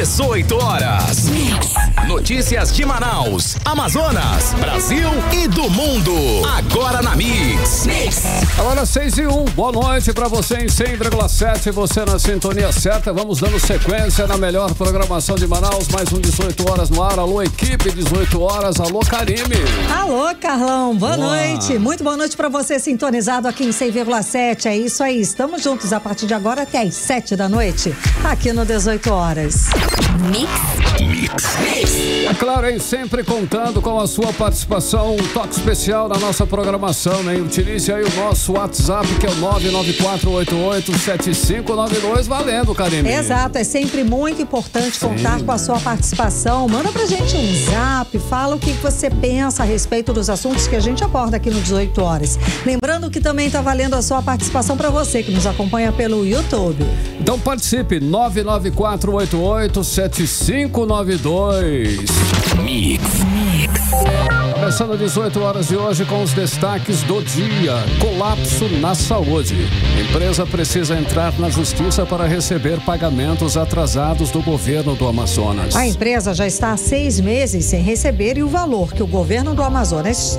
18 horas. Notícias de Manaus, Amazonas, Brasil e do mundo. Agora na Mix. Agora 6:01. Boa noite pra você em 100,7. Você na sintonia certa. Vamos dando sequência na melhor programação de Manaus. Mais um 18 horas no ar. Alô, equipe, 18 horas. Alô, Karime. Alô, Carlão. Boa noite. Muito boa noite pra você sintonizado aqui em 100,7. É isso aí. Estamos juntos a partir de agora até às 7 da noite. Aqui no 18 horas. Mix. É claro, hein? Sempre contando com a sua participação, um toque especial na nossa programação, hein? Utilize aí o nosso WhatsApp, que é o 994887592, valendo, Karime. Exato, é sempre muito importante contar com a sua participação. Manda pra gente um zap, fala o que você pensa a respeito dos assuntos que a gente aborda aqui no 18 horas. Lembrando que também tá valendo a sua participação pra você que nos acompanha pelo YouTube. Então participe, 994887592. Mix. Começando às 18 horas de hoje com os destaques do dia. Colapso na saúde. Empresa precisa entrar na justiça para receber pagamentos atrasados do governo do Amazonas. A empresa já está há 6 meses sem receber e o valor que o governo do Amazonas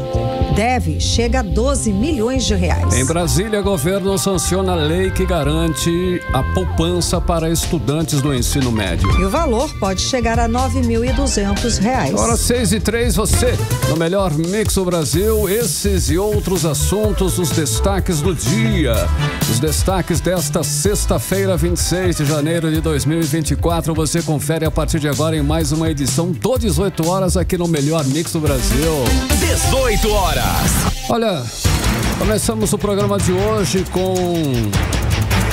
deve chega a 12 milhões de reais. Em Brasília, o governo sanciona a lei que garante a poupança para estudantes do ensino médio. E o valor pode chegar a R$ 9.200. Agora 6:03, você no melhor Mix do Brasil, esses e outros assuntos, os destaques do dia. Os destaques desta sexta-feira, 26 de janeiro de 2024, você confere a partir de agora em mais uma edição do 18 horas aqui no melhor Mix do Brasil. 18 horas. Olha, começamos o programa de hoje com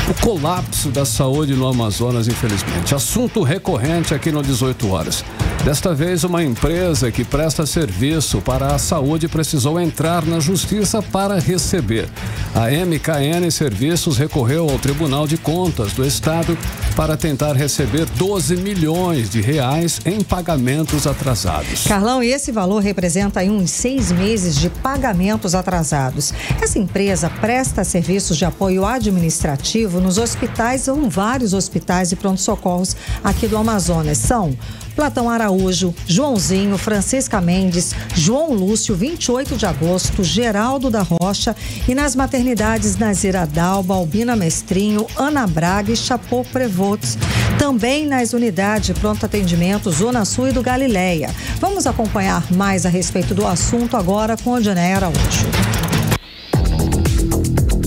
o colapso da saúde no Amazonas, infelizmente. Assunto recorrente aqui no 18 horas. Desta vez, uma empresa que presta serviço para a saúde precisou entrar na justiça para receber. A MKN Serviços recorreu ao Tribunal de Contas do Estado para tentar receber 12 milhões de reais em pagamentos atrasados. Carlão, e esse valor representa aí uns 6 meses de pagamentos atrasados. Essa empresa presta serviços de apoio administrativo nos hospitais, ou vários hospitais e pronto-socorros aqui do Amazonas. São Platão Araújo, Joãozinho, Francisca Mendes, João Lúcio, 28 de agosto, Geraldo da Rocha e nas maternidades Nazira Dalba, Albina Mestrinho, Ana Braga e Chapô Prevotos. Também nas unidades de pronto atendimento Zona Sul e do Galileia. Vamos acompanhar mais a respeito do assunto agora com a Diané Araújo.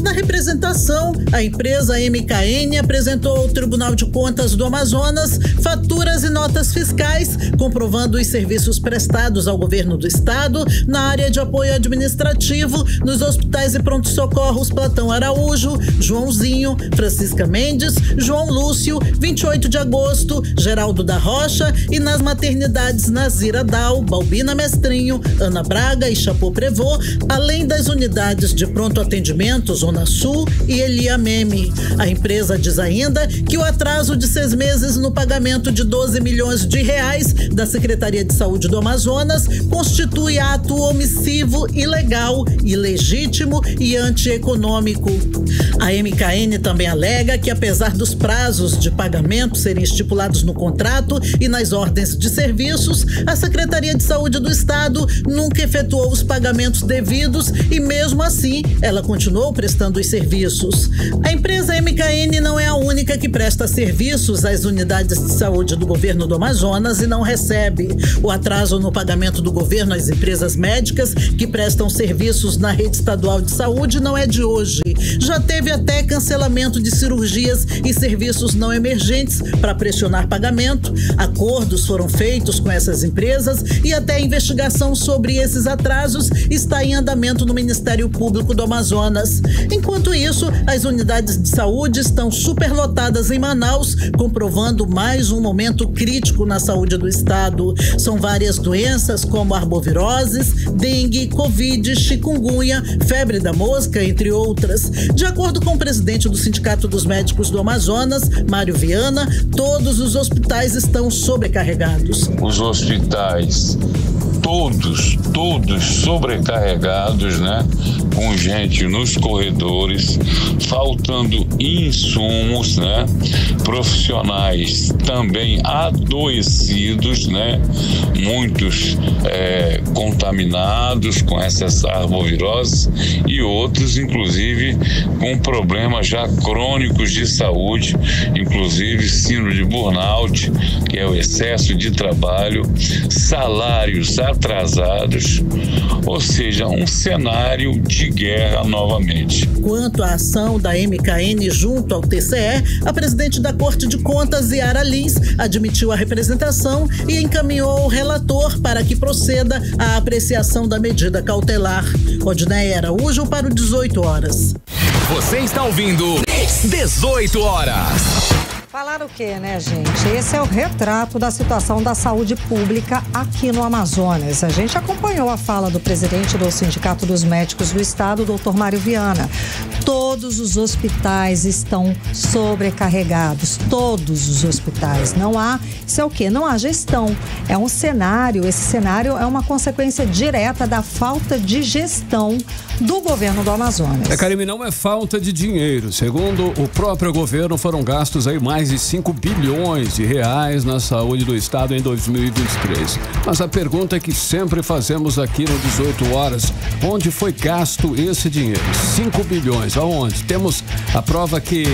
Na representação, a empresa MKN apresentou ao Tribunal de Contas do Amazonas faturas e notas fiscais comprovando os serviços prestados ao governo do estado na área de apoio administrativo nos hospitais e pronto-socorros Platão Araújo, Joãozinho, Francisca Mendes, João Lúcio, 28 de agosto, Geraldo da Rocha e nas maternidades Nazira Dalba, Albina Mestrinho, Ana Braga e Chapô Prevô, além das unidades de pronto atendimento Zona Sul e Elia Meme. A empresa diz ainda que o atraso de 6 meses no pagamento de 12 milhões de reais da Secretaria de Saúde do Amazonas constitui ato omissivo, ilegal, ilegítimo e antieconômico. A MKN também alega que, apesar dos prazos de pagamento serem estipulados no contrato e nas ordens de serviços, a Secretaria de Saúde do Estado nunca efetuou os pagamentos devidos e, mesmo assim, ela continuou prestando os serviços. A empresa MKN não é a única que presta serviços às unidades de saúde do governo do Amazonas e não recebe. O atraso no pagamento do governo às empresas médicas que prestam serviços na rede estadual de saúde não é de hoje. Já teve até cancelamento de cirurgias e serviços não emergentes para pressionar pagamento. Acordos foram feitos com essas empresas e até a investigação sobre esses atrasos está em andamento no Ministério Público do Amazonas. Enquanto isso, as unidades de saúde estão superlotadas em Manaus, comprovando mais um momento crítico na saúde do estado. São várias doenças como arboviroses, dengue, covid, chikungunya, febre da mosca, entre outras. De acordo com o presidente do Sindicato dos Médicos do Amazonas, Mário Viana, todos os hospitais estão sobrecarregados. Os hospitais todos sobrecarregados, né? Com gente nos corredores, faltando insumos, né? Profissionais também adoecidos, né? Muitos contaminados com essas arboviroses e outros, inclusive, com problemas já crônicos de saúde, inclusive síndrome de burnout, que é o excesso de trabalho, salários atrasados, ou seja, um cenário de guerra novamente. Quanto à ação da MKN junto ao TCE, a presidente da Corte de Contas, Yara Lins, admitiu a representação e encaminhou o relator para que proceda a apreciação da medida cautelar. Odneia Araújo para o 18 horas. Você está ouvindo 18 horas. Falar o quê, né, gente? Esse é o retrato da situação da saúde pública aqui no Amazonas. A gente acompanhou a fala do presidente do Sindicato dos Médicos do Estado, Dr. Mário Viana. Todos os hospitais estão sobrecarregados, todos os hospitais. Não há, isso é o quê? Não há gestão. É um cenário, esse cenário é uma consequência direta da falta de gestão do governo do Amazonas. Karime, não é falta de dinheiro. Segundo o próprio governo, foram gastos aí mais de 5 bilhões de reais na saúde do estado em 2023. Mas a pergunta que sempre fazemos aqui no 18 horas, onde foi gasto esse dinheiro? 5 bilhões, aonde? Temos a prova que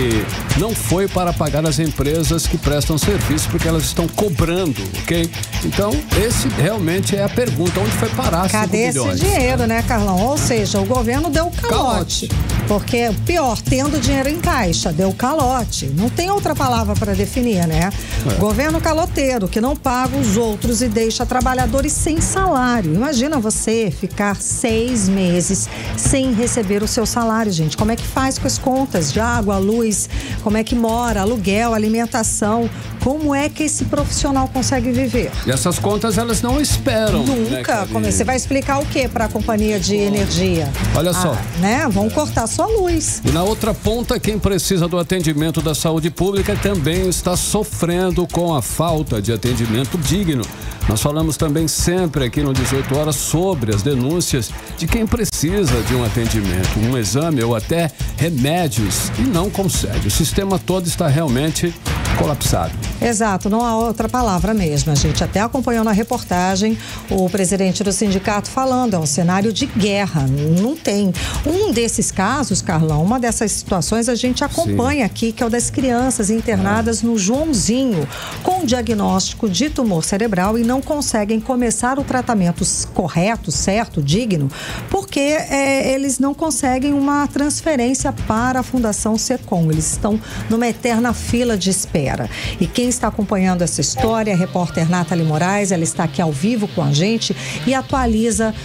não foi para pagar as empresas que prestam serviço, porque elas estão cobrando, ok? Então, esse realmente é a pergunta, onde foi parar 5 bilhões? Cadê esse dinheiro, né, Carlão? Ou seja, o governo deu calote. Porque, pior, tendo dinheiro em caixa, deu calote. Não tem outra palavra para definir, né? Governo caloteiro, que não paga os outros e deixa trabalhadores sem salário. Imagina você ficar 6 meses sem receber o seu salário, gente. Como é que faz com as contas de água, luz? Como é que mora? Aluguel, alimentação? Como é que esse profissional consegue viver? E essas contas, elas não esperam. Nunca. Né, você vai explicar o quê para a companhia de energia? Olha só. Né? Vão cortar sua luz. E na outra ponta, quem precisa do atendimento da saúde pública também está sofrendo com a falta de atendimento digno. Nós falamos também sempre aqui no 18 horas sobre as denúncias de quem precisa de um atendimento, um exame ou até remédios e não consegue. O sistema todo está realmente colapsado. Exato, não há outra palavra mesmo. A gente até acompanhou na reportagem o presidente do sindicato falando, é um cenário de guerra, não tem. Um desses casos, Carlão, uma dessas situações a gente acompanha aqui, que é o das crianças internadas no Joãozinho, com diagnóstico de tumor cerebral e não conseguem começar o tratamento correto, certo, digno, porque eles não conseguem uma transferência para a Fundação SECOM. Eles estão numa eterna fila de espera. E quem está acompanhando essa história é a repórter Nathalie Moraes, ela está aqui ao vivo com a gente e atualiza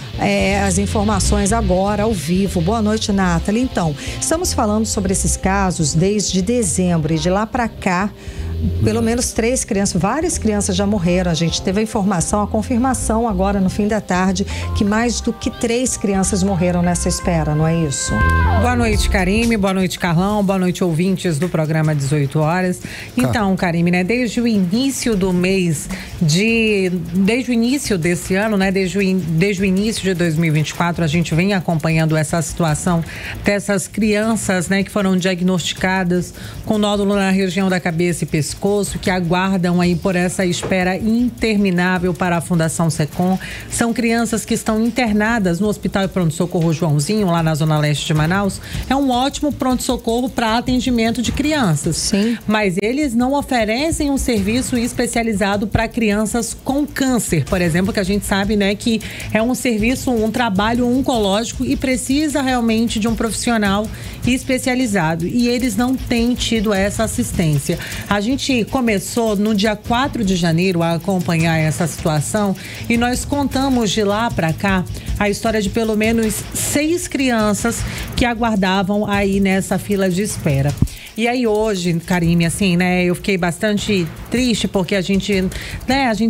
as informações agora ao vivo. Boa noite, Nathalie. Então, estamos falando sobre esses casos desde dezembro e de lá para cá, pelo menos 3 crianças, várias crianças já morreram. A gente teve a informação, a confirmação agora no fim da tarde que mais do que 3 crianças morreram nessa espera, não é isso? Boa noite, Karime, boa noite, Carlão, boa noite, ouvintes do programa 18 horas. Então, Karime, né, desde o início do mês desde o início desse ano, né, desde o início de 2024, a gente vem acompanhando essa situação dessas crianças, né, que foram diagnosticadas com nódulo na região da cabeça e pescoço, que aguardam aí por essa espera interminável para a Fundação SECOM. São crianças que estão internadas no Hospital e Pronto-Socorro Joãozinho, lá na Zona Leste de Manaus. É um ótimo pronto-socorro para atendimento de crianças. Sim. Mas eles não oferecem um serviço especializado para crianças com câncer, por exemplo, que a gente sabe, né, que é um serviço, um trabalho oncológico e precisa realmente de um profissional especializado. E eles não têm tido essa assistência. A gente começou no dia 4 de janeiro a acompanhar essa situação e nós contamos de lá para cá a história de pelo menos 6 crianças que aguardavam aí nessa fila de espera. E aí hoje, Karime, assim, né, eu fiquei bastante triste porque a gente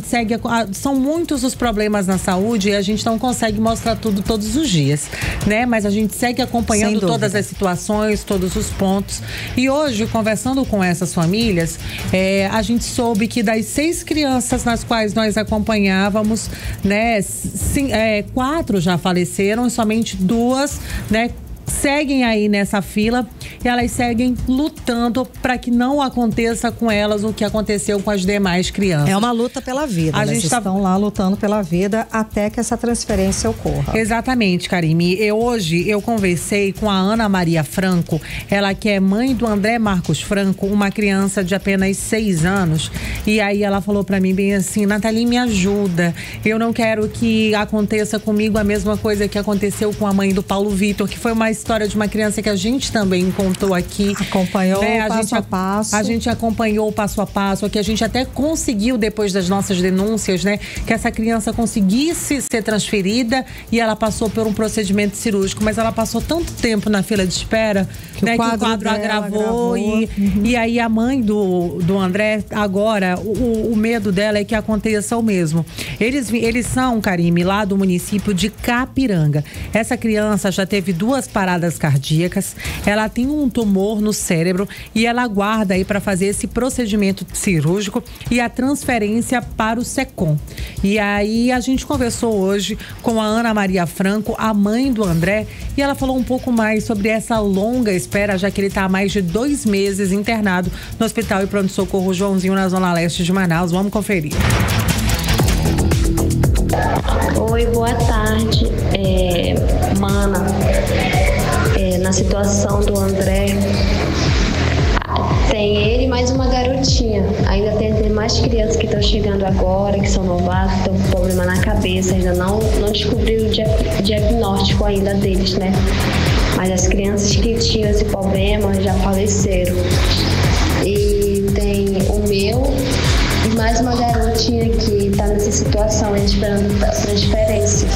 segue, são muitos os problemas na saúde e a gente não consegue mostrar tudo todos os dias, né? Mas a gente segue acompanhando todas as situações, todos os pontos. E hoje, conversando com essas famílias, a gente soube que das 6 crianças nas quais nós acompanhávamos, né, 4 já faleceram e somente 2, né, seguem aí nessa fila e elas seguem lutando para que não aconteça com elas o que aconteceu com as demais crianças. É uma luta pela vida. Elas estão lá lutando pela vida até que essa transferência ocorra. Exatamente, Karime. Hoje eu conversei com a Ana Maria Franco, ela que é mãe do André Marcos Franco, uma criança de apenas 6 anos. E aí ela falou para mim bem assim: Nathalie, me ajuda. Eu não quero que aconteça comigo a mesma coisa que aconteceu com a mãe do Paulo Vitor, que foi uma história de uma criança que a gente também contou aqui. Acompanhou o passo a passo. A gente acompanhou o passo a passo, que a gente até conseguiu, depois das nossas denúncias, né, que essa criança conseguisse ser transferida e ela passou por um procedimento cirúrgico, mas ela passou tanto tempo na fila de espera, né, que o quadro agravou. E aí a mãe do André, agora, o medo dela é que aconteça o mesmo. Eles são, Karime, lá do município de Capiranga. Essa criança já teve 2 paradas cardíacas, ela tem um tumor no cérebro e ela aguarda aí para fazer esse procedimento cirúrgico e a transferência para o SECOM. E aí a gente conversou hoje com a Ana Maria Franco, a mãe do André, e ela falou um pouco mais sobre essa longa espera, já que ele está há mais de 2 meses internado no Hospital e Pronto-Socorro Joãozinho, na Zona Leste de Manaus. Vamos conferir. Oi, boa tarde. Mana, na situação do André, tem ele e mais uma garotinha. Ainda tem mais crianças que estão chegando agora, que são novatos, estão com problema na cabeça, ainda não descobriram o diagnóstico ainda deles, né? Mas as crianças que tinham esse problema já faleceram. E tem o meu e mais uma garotinha que está nessa situação, esperando a transferência.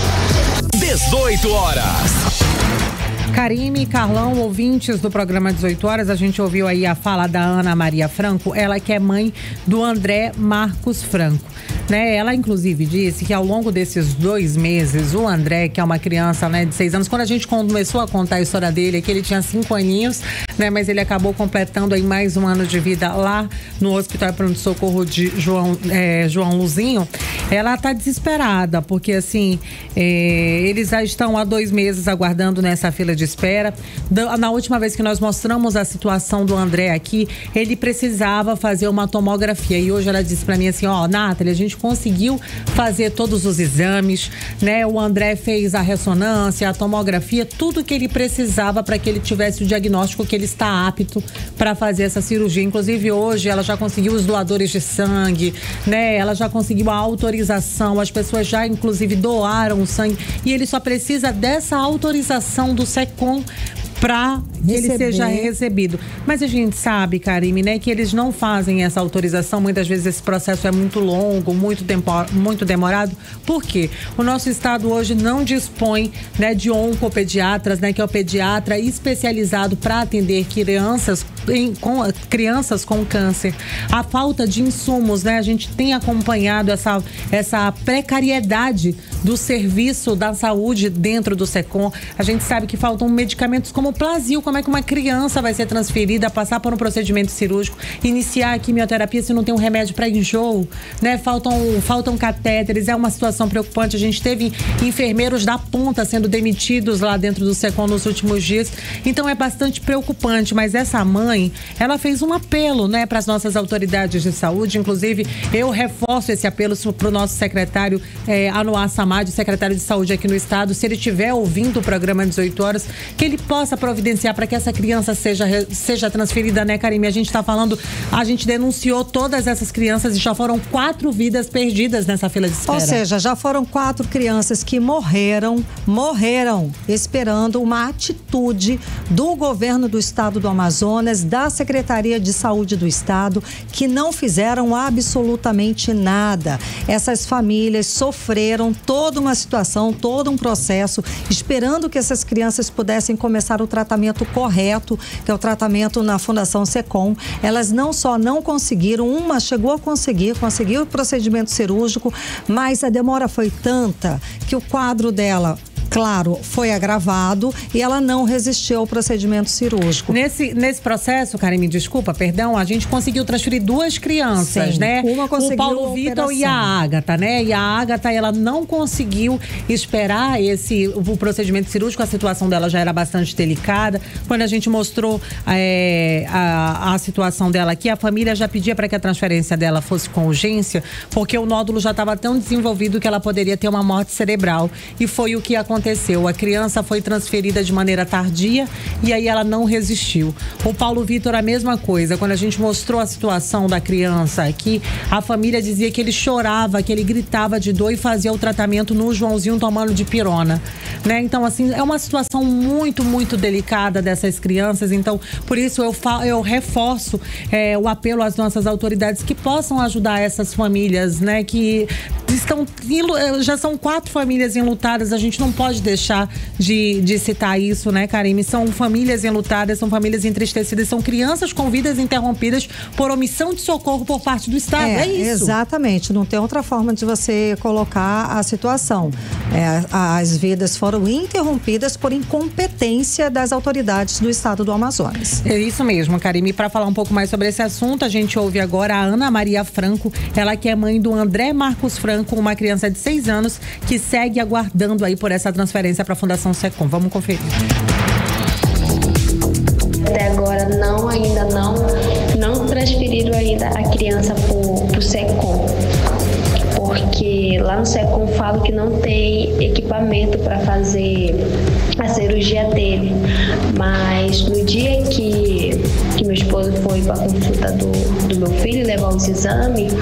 18 horas. Karime, Carlão, ouvintes do programa 18 horas, a gente ouviu aí a fala da Ana Maria Franco, ela que é mãe do André Marcos Franco, né? Ela inclusive disse que ao longo desses 2 meses, o André, que é uma criança, né, de 6 anos, quando a gente começou a contar a história dele, é que ele tinha 5 aninhos, né, mas ele acabou completando aí mais 1 ano de vida lá no Hospital Pronto-Socorro de João Luzinho. Ela tá desesperada, porque assim, eles já estão há 2 meses aguardando nessa fila de espera. Na última vez que nós mostramos a situação do André aqui, ele precisava fazer uma tomografia. E hoje ela disse pra mim assim: Nathalie, a gente conseguiu fazer todos os exames, né? O André fez a ressonância, a tomografia, tudo que ele precisava para que ele tivesse o diagnóstico que ele está apto para fazer essa cirurgia. Inclusive hoje ela já conseguiu os doadores de sangue, né? Ela já conseguiu a autorização, as pessoas já inclusive doaram o sangue e ele só precisa dessa autorização do SECOM para que ele seja recebido. Mas a gente sabe, Karime, né, que eles não fazem essa autorização. Muitas vezes esse processo é muito longo, muito demorado. Por quê? O nosso estado hoje não dispõe, né, de oncopediatras, né, que é o pediatra especializado para atender crianças com câncer. A falta de insumos, né, a gente tem acompanhado essa precariedade do serviço da saúde dentro do SECOM. A gente sabe que faltam medicamentos como Plasil. Como é que uma criança vai ser transferida, passar por um procedimento cirúrgico, iniciar a quimioterapia se não tem um remédio para enjoo, né? Faltam catéteres, é uma situação preocupante. A gente teve enfermeiros da ponta sendo demitidos lá dentro do SECOM nos últimos dias. Então é bastante preocupante, mas essa mãe, ela fez um apelo, né, para as nossas autoridades de saúde. Inclusive, eu reforço esse apelo para o nosso secretário Anuar Samad, secretário de saúde aqui no estado, se ele estiver ouvindo o programa 18 horas, que ele possa providenciar para que essa criança seja transferida, né, Karime? A gente denunciou todas essas crianças e já foram 4 vidas perdidas nessa fila de espera. Ou seja, já foram 4 crianças que morreram esperando uma atitude do governo do estado do Amazonas da Secretaria de Saúde do Estado que não fizeram absolutamente nada. Essas famílias sofreram toda uma situação, todo um processo, esperando que essas crianças pudessem começar o tratamento correto, que é o tratamento na Fundação SECOM. Elas não só não conseguiram, uma chegou a conseguiu o procedimento cirúrgico, mas a demora foi tanta que o quadro dela, claro, foi agravado e ela não resistiu ao procedimento cirúrgico. Nesse processo, Karen, me desculpa, perdão, a gente conseguiu transferir 2 crianças, sim, né? Uma conseguiu o Paulo Vitor e a Ágata, né? E a Ágata, ela não conseguiu esperar o procedimento cirúrgico, a situação dela já era bastante delicada. Quando a gente mostrou a situação dela aqui, a família já pedia para que a transferência dela fosse com urgência, porque o nódulo já estava tão desenvolvido que ela poderia ter uma morte cerebral. E foi o que aconteceu. A criança foi transferida de maneira tardia e aí ela não resistiu. O Paulo Vitor, a mesma coisa. Quando a gente mostrou a situação da criança aqui, a família dizia que ele chorava, que ele gritava de dor e fazia o tratamento no Joãozinho tomando dipirona, né? Então, assim, é uma situação muito, muito delicada dessas crianças. Então, por isso eu reforço o apelo às nossas autoridades que possam ajudar essas famílias, né? Que já são 4 famílias enlutadas, a gente não pode deixar de citar isso, né, Karime? São famílias enlutadas, são famílias entristecidas, são crianças com vidas interrompidas por omissão de socorro por parte do Estado, é isso? Exatamente, não tem outra forma de você colocar a situação. As vidas foram interrompidas por incompetência das autoridades do Estado do Amazonas. É isso mesmo, Karime. Para falar um pouco mais sobre esse assunto, a gente ouve agora a Ana Maria Franco, ela que é mãe do André Marcos Franco, uma criança de 6 anos que segue aguardando aí por essa transferência para a Fundação SECOM. Vamos conferir. Até agora ainda não transferiram ainda a criança pro SECOM. Porque lá no SECOM falam que não tem equipamento para fazer a cirurgia dele. Mas no dia que meu esposo foi para a consulta do meu filho levar os exames,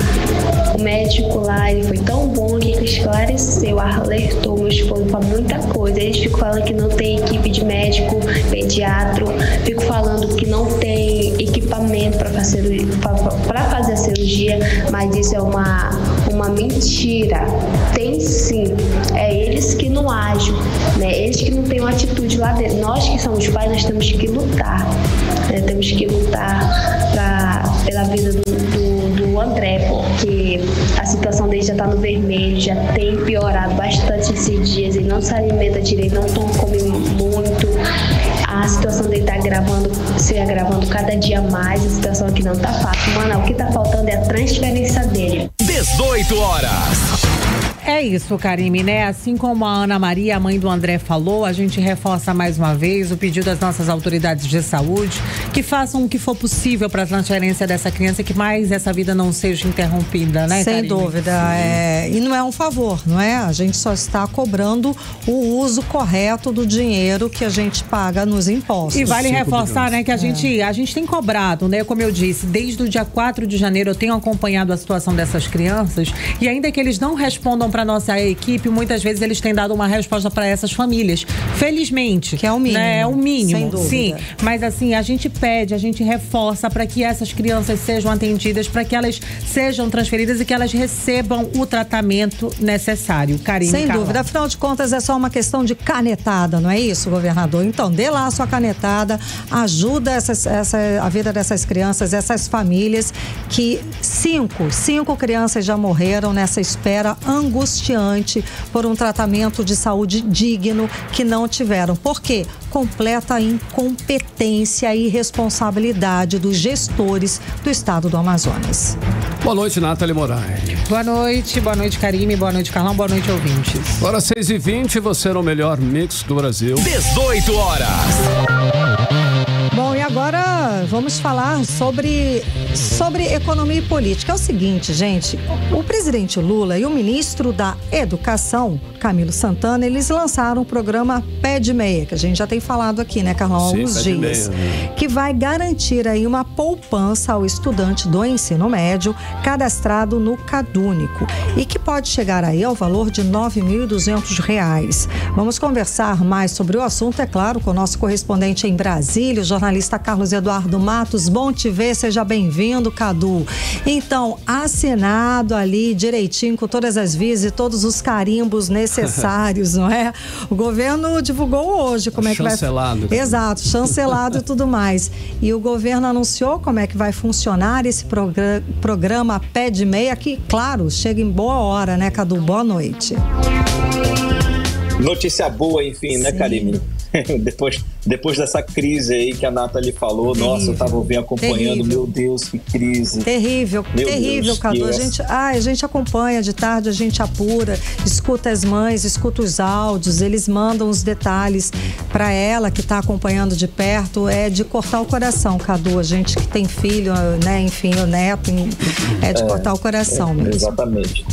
o médico lá, ele foi tão bom que esclareceu, alertou meu esposo para muita coisa. Eles ficam falando que não tem equipe de médico, pediatra, ficam falando que não tem equipamento para fazer a cirurgia, mas isso é uma mentira. Tem sim, é eles que não agem, né? Eles que não têm uma atitude lá dentro. Nós que somos pais, nós temos que lutar, né? Temos que lutar pela vida do André, porque a situação dele já está no vermelho, já tem piorado bastante esses dias, ele não se alimenta direito, não come muito, a situação dele está se agravando cada dia mais, a situação aqui não está fácil. Mano, o que está faltando é a transferência dele. 18 horas. É isso, Karime, né? Assim como a Ana Maria, a mãe do André, falou, a gente reforça mais uma vez o pedido das nossas autoridades de saúde que façam o que for possível para a transferência dessa criança, que mais essa vida não seja interrompida, né, Sem Karime? dúvida. E não é um favor, não é? A gente só está cobrando o uso correto do dinheiro que a gente paga nos impostos. E vale reforçar, né, que a gente tem cobrado, né? Como eu disse, desde o dia 4 de janeiro eu tenho acompanhado a situação dessas crianças e ainda que eles não respondam para nossa equipe, muitas vezes eles têm dado uma resposta para essas famílias. Felizmente. Que é o mínimo. Né? É o mínimo, sem dúvida. Sim. Mas assim, a gente pede, a gente reforça para que essas crianças sejam atendidas, para que elas sejam transferidas e que elas recebam o tratamento necessário. Karine, sem dúvida. Afinal de contas, é só uma questão de canetada, não é isso, governador? Então, dê lá a sua canetada, ajuda a vida dessas crianças, essas famílias que cinco crianças já morreram nessa espera angustiante por um tratamento de saúde digno que não tiveram. Por quê? Completa incompetência e irresponsabilidade dos gestores do estado do Amazonas. Boa noite, Nathalie Moraes. Boa noite, Karime, boa noite, Carlão, boa noite, ouvintes. Agora 6h20, você era o melhor mix do Brasil. 18 horas. Bom, e agora vamos falar sobre economia e política. É o seguinte, gente, o presidente Lula e o ministro da Educação, Camilo Santana, eles lançaram o programa Pé de Meia, que a gente já tem falado aqui, né, Carlão, há alguns dias, que vai garantir aí uma poupança ao estudante do ensino médio cadastrado no CadÚnico e que pode chegar aí ao valor de R$ 9.200. Vamos conversar mais sobre o assunto, é claro, com o nosso correspondente em Brasília, o jornalista Carlos Eduardo Eduardo Matos, bom te ver, seja bem-vindo, Cadu. Então, assinado ali direitinho, com todas as vias e todos os carimbos necessários, não é? O governo divulgou hoje como é que vai... Chancelado. Exato, chancelado e tudo mais. E o governo anunciou como é que vai funcionar esse programa Pé de Meia, que, claro, chega em boa hora, né, Cadu? Boa noite. Notícia boa, enfim, sim, né, Karime? Depois dessa crise aí que a Nathalie falou, terrível, nossa, eu estava acompanhando, terrível. Meu Deus, que crise. Terrível, Cadu. A gente acompanha de tarde, a gente apura, escuta as mães, escuta os áudios, eles mandam os detalhes para ela que está acompanhando de perto. É de cortar o coração, Cadu. A gente que tem filho, né, enfim, o neto, é de cortar o coração mesmo. Exatamente.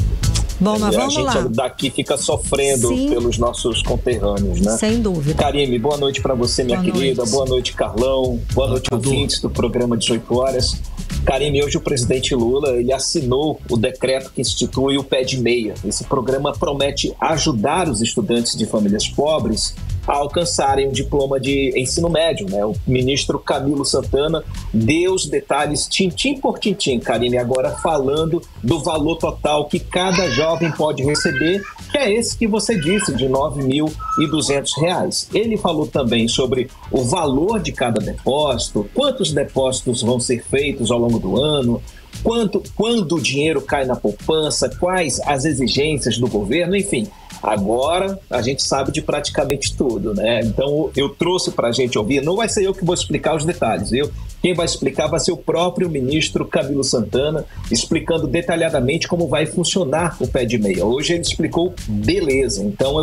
Bom, mas vamos lá. A gente daqui fica sofrendo, sim, pelos nossos conterrâneos, né? Sem dúvida. Karime, boa noite para você, minha querida. Boa noite, Carlão. Boa noite, ouvintes do programa 18 horas. Karime, hoje o presidente Lula, ele assinou o decreto que institui o Pé de Meia. Esse programa promete ajudar os estudantes de famílias pobres a alcançarem um diploma de ensino médio, né? O ministro Camilo Santana deu os detalhes tintim por tintim, Karime, agora falando do valor total que cada jovem pode receber, que é esse que você disse, de R$ 9.200. Ele falou também sobre o valor de cada depósito, quantos depósitos vão ser feitos ao longo do ano, quando o dinheiro cai na poupança, quais as exigências do governo, enfim. Agora a gente sabe de praticamente tudo, né? Então eu trouxe para a gente ouvir, não vai ser eu que vou explicar os detalhes, viu? Quem vai explicar vai ser o próprio ministro Camilo Santana, explicando detalhadamente como vai funcionar o Pé de Meia. Hoje ele explicou beleza, então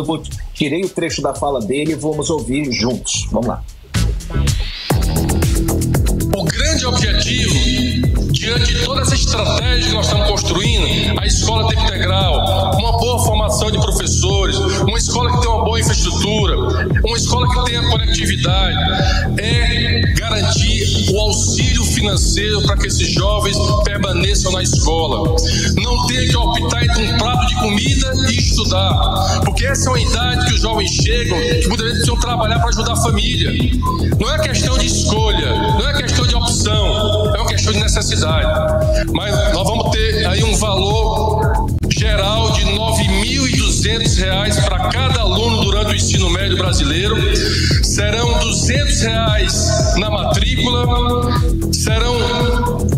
tirei o trecho da fala dele e vamos ouvir juntos. Vamos lá. O grande objetivo, diante de toda essa estratégia que nós estamos construindo, a escola tempo integral, uma boa formação de professores, uma escola que tem uma boa infraestrutura, uma escola que tenha conectividade, é garantir o auxílio financeiro para que esses jovens permaneçam na escola. Não tenha que optar entre um prato de comida e estudar, porque essa é uma idade que os jovens chegam, que muitas vezes precisam trabalhar para ajudar a família. Não é questão de escolha, não é questão de opção, é uma questão de necessidade. Mas nós vamos ter aí um valor geral de R$ 9.200 para cada aluno durante o ensino médio brasileiro. Serão R$ 200 na matrícula, serão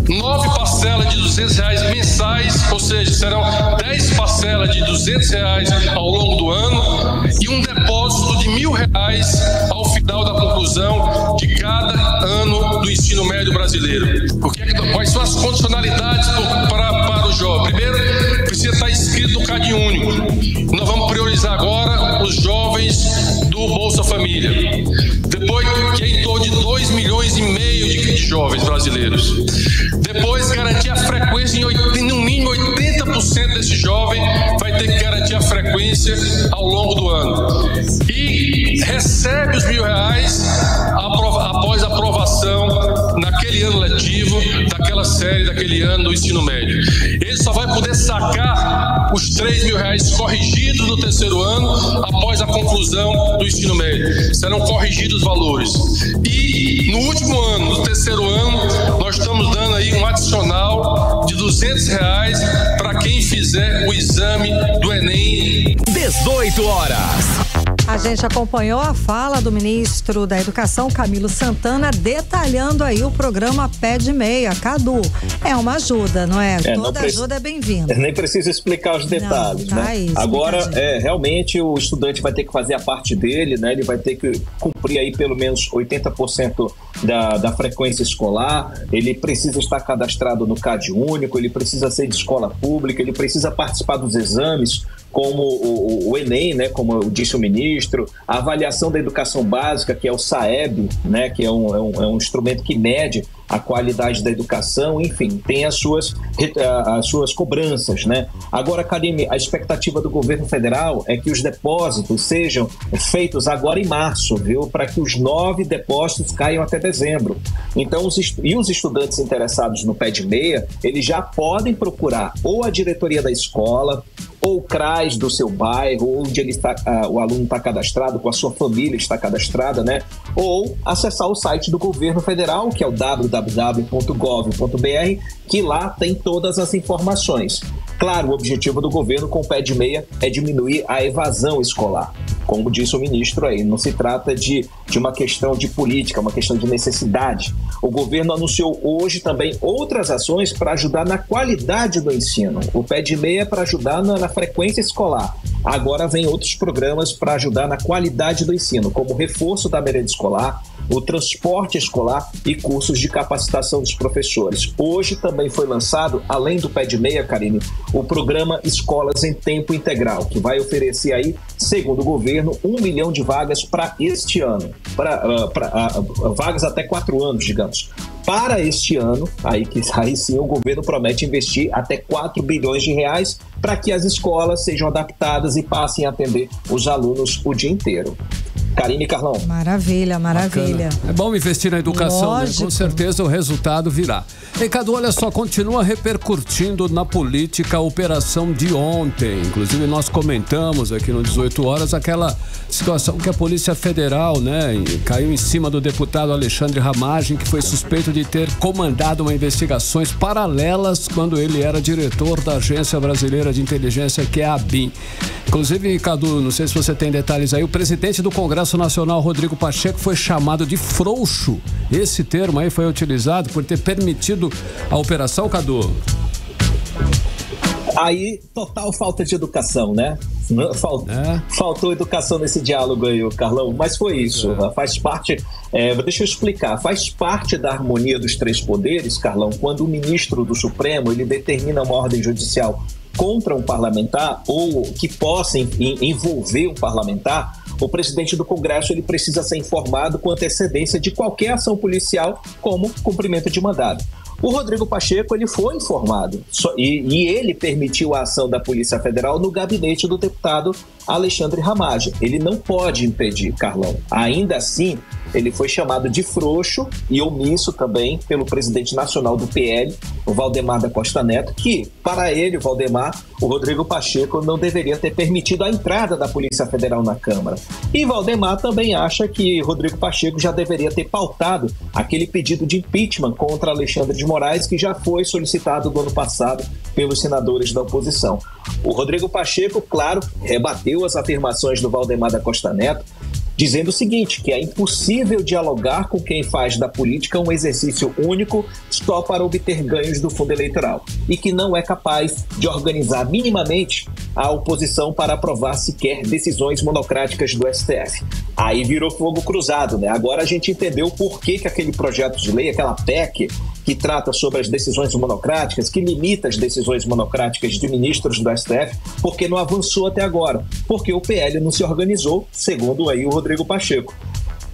9 parcelas de R$ 200 mensais, ou seja, serão 10 parcelas de R$ 200 ao longo do ano e um depósito de R$ 1.000 ao final da conclusão de cada ano do ensino médio brasileiro. Quais são as condicionalidades para o jovem? Primeiro, precisa estar inscrito no Cade Único. Nós vamos priorizar agora os jovens do Bolsa Família. Depois, que é em torno de 2,5 milhões de jovens brasileiros. Depois, garantir a frequência no mínimo 80% desse jovem vai ter que garantir a frequência ao longo do ano. E recebe os R$ 1.000 após a aprovação naquele ano letivo, daquela série, daquele ano do ensino médio. Ele só vai poder sacar os R$ 3.000 corrigidos no terceiro ano após a conclusão do ensino médio. Serão corrigidos os valores. E no último ano, no terceiro ano, nós estamos dando aí um adicional de R$ 200 para quem fizer o exame do Enem. 18 horas. A gente acompanhou a fala do ministro da Educação, Camilo Santana, detalhando aí o programa Pé de Meia. Cadu, é uma ajuda, não é? Toda ajuda é bem-vinda. Nem precisa explicar os detalhes, não, né? Agora, realmente o estudante vai ter que fazer a parte dele, né? Ele vai ter que cumprir aí pelo menos 80% da frequência escolar, ele precisa estar cadastrado no Cade Único, ele precisa ser de escola pública, ele precisa participar dos exames, como o Enem, né, como disse o ministro, a avaliação da educação básica, que é o SAEB, né, que é um instrumento que mede a qualidade da educação, enfim, tem as suas cobranças, né? Agora, Karime, a expectativa do governo federal é que os depósitos sejam feitos agora em março, viu? Para que os 9 depósitos caiam até dezembro. Então, os estudantes interessados no Pé de Meia, eles já podem procurar ou a diretoria da escola, ou o CRAS do seu bairro, onde o aluno está cadastrado, com a sua família está cadastrada, né? Ou acessar o site do governo federal, que é o www.gov.br, que lá tem todas as informações. Claro, o objetivo do governo com o pé de meia é diminuir a evasão escolar. Como disse o ministro aí, não se trata de uma questão de política, uma questão de necessidade. O governo anunciou hoje também outras ações para ajudar na qualidade do ensino. O pé de meia é para ajudar na frequência escolar. Agora vem outros programas para ajudar na qualidade do ensino, como o reforço da merenda escolar, o transporte escolar e cursos de capacitação dos professores. Hoje também foi lançado, além do pé de meia, Karine, o programa Escolas em Tempo Integral, que vai oferecer aí, segundo o governo, 1 milhão de vagas para este ano, vagas até 4 anos, digamos. Para este ano, aí sim o governo promete investir até 4 bilhões de reais para que as escolas sejam adaptadas e passem a atender os alunos o dia inteiro. Karine e Carlão. Maravilha, maravilha. Bacana. É bom investir na educação, né? Com certeza o resultado virá. E Cadu, olha só, continua repercutindo na política a operação de ontem. Inclusive nós comentamos aqui no 18 horas aquela situação que a Polícia Federal, né, caiu em cima do deputado Alexandre Ramagem, que foi suspeito de ter comandado investigações paralelas quando ele era diretor da Agência Brasileira de Inteligência, que é a ABIN. Inclusive, Cadu, não sei se você tem detalhes aí, o presidente do Congresso Nacional, Rodrigo Pacheco, foi chamado de frouxo. Esse termo aí foi utilizado por ter permitido a operação, Cadu? Aí, total falta de educação, né? Faltou educação nesse diálogo aí, Carlão, mas foi isso, faz parte, deixa eu explicar, faz parte da harmonia dos três poderes, Carlão, quando o ministro do Supremo, ele determina uma ordem judicial contra um parlamentar ou que possa envolver um parlamentar, o presidente do Congresso ele precisa ser informado com antecedência de qualquer ação policial, como cumprimento de mandado. O Rodrigo Pacheco ele foi informado e ele permitiu a ação da Polícia Federal no gabinete do deputado Alexandre Ramagem. Ele não pode impedir, Carlão. Ainda assim, ele foi chamado de frouxo e omisso também pelo presidente nacional do PL, o Valdemar da Costa Neto, que, para ele, o Rodrigo Pacheco não deveria ter permitido a entrada da Polícia Federal na Câmara. E Valdemar também acha que Rodrigo Pacheco já deveria ter pautado aquele pedido de impeachment contra Alexandre de Moraes, que já foi solicitado no ano passado pelos senadores da oposição. O Rodrigo Pacheco, claro, rebateu as afirmações do Valdemar da Costa Neto, dizendo o seguinte, que é impossível dialogar com quem faz da política um exercício único só para obter ganhos do fundo eleitoral e que não é capaz de organizar minimamente a oposição para aprovar sequer decisões monocráticas do STF. Aí virou fogo cruzado, né? Agora a gente entendeu por que aquele projeto de lei, aquela PEC, que trata sobre as decisões monocráticas, que limita as decisões monocráticas de ministros do STF, porque não avançou até agora, porque o PL não se organizou, segundo aí o Rodrigo Pacheco.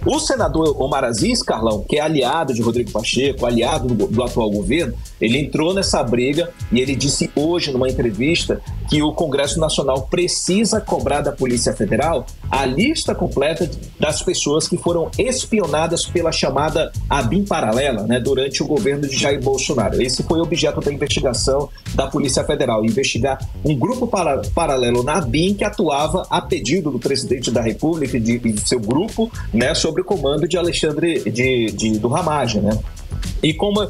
O senador Omar Aziz, Carlão, que é aliado de Rodrigo Pacheco, aliado do atual governo, ele entrou nessa briga e ele disse hoje numa entrevista que o Congresso Nacional precisa cobrar da Polícia Federal a lista completa das pessoas que foram espionadas pela chamada ABIN paralela, né, durante o governo de Jair Bolsonaro. Esse foi o objeto da investigação da Polícia Federal, investigar um grupo paralelo na ABIN que atuava a pedido do presidente da República e de seu grupo, né, sobre o comando de Alexandre do Ramagem, né? E como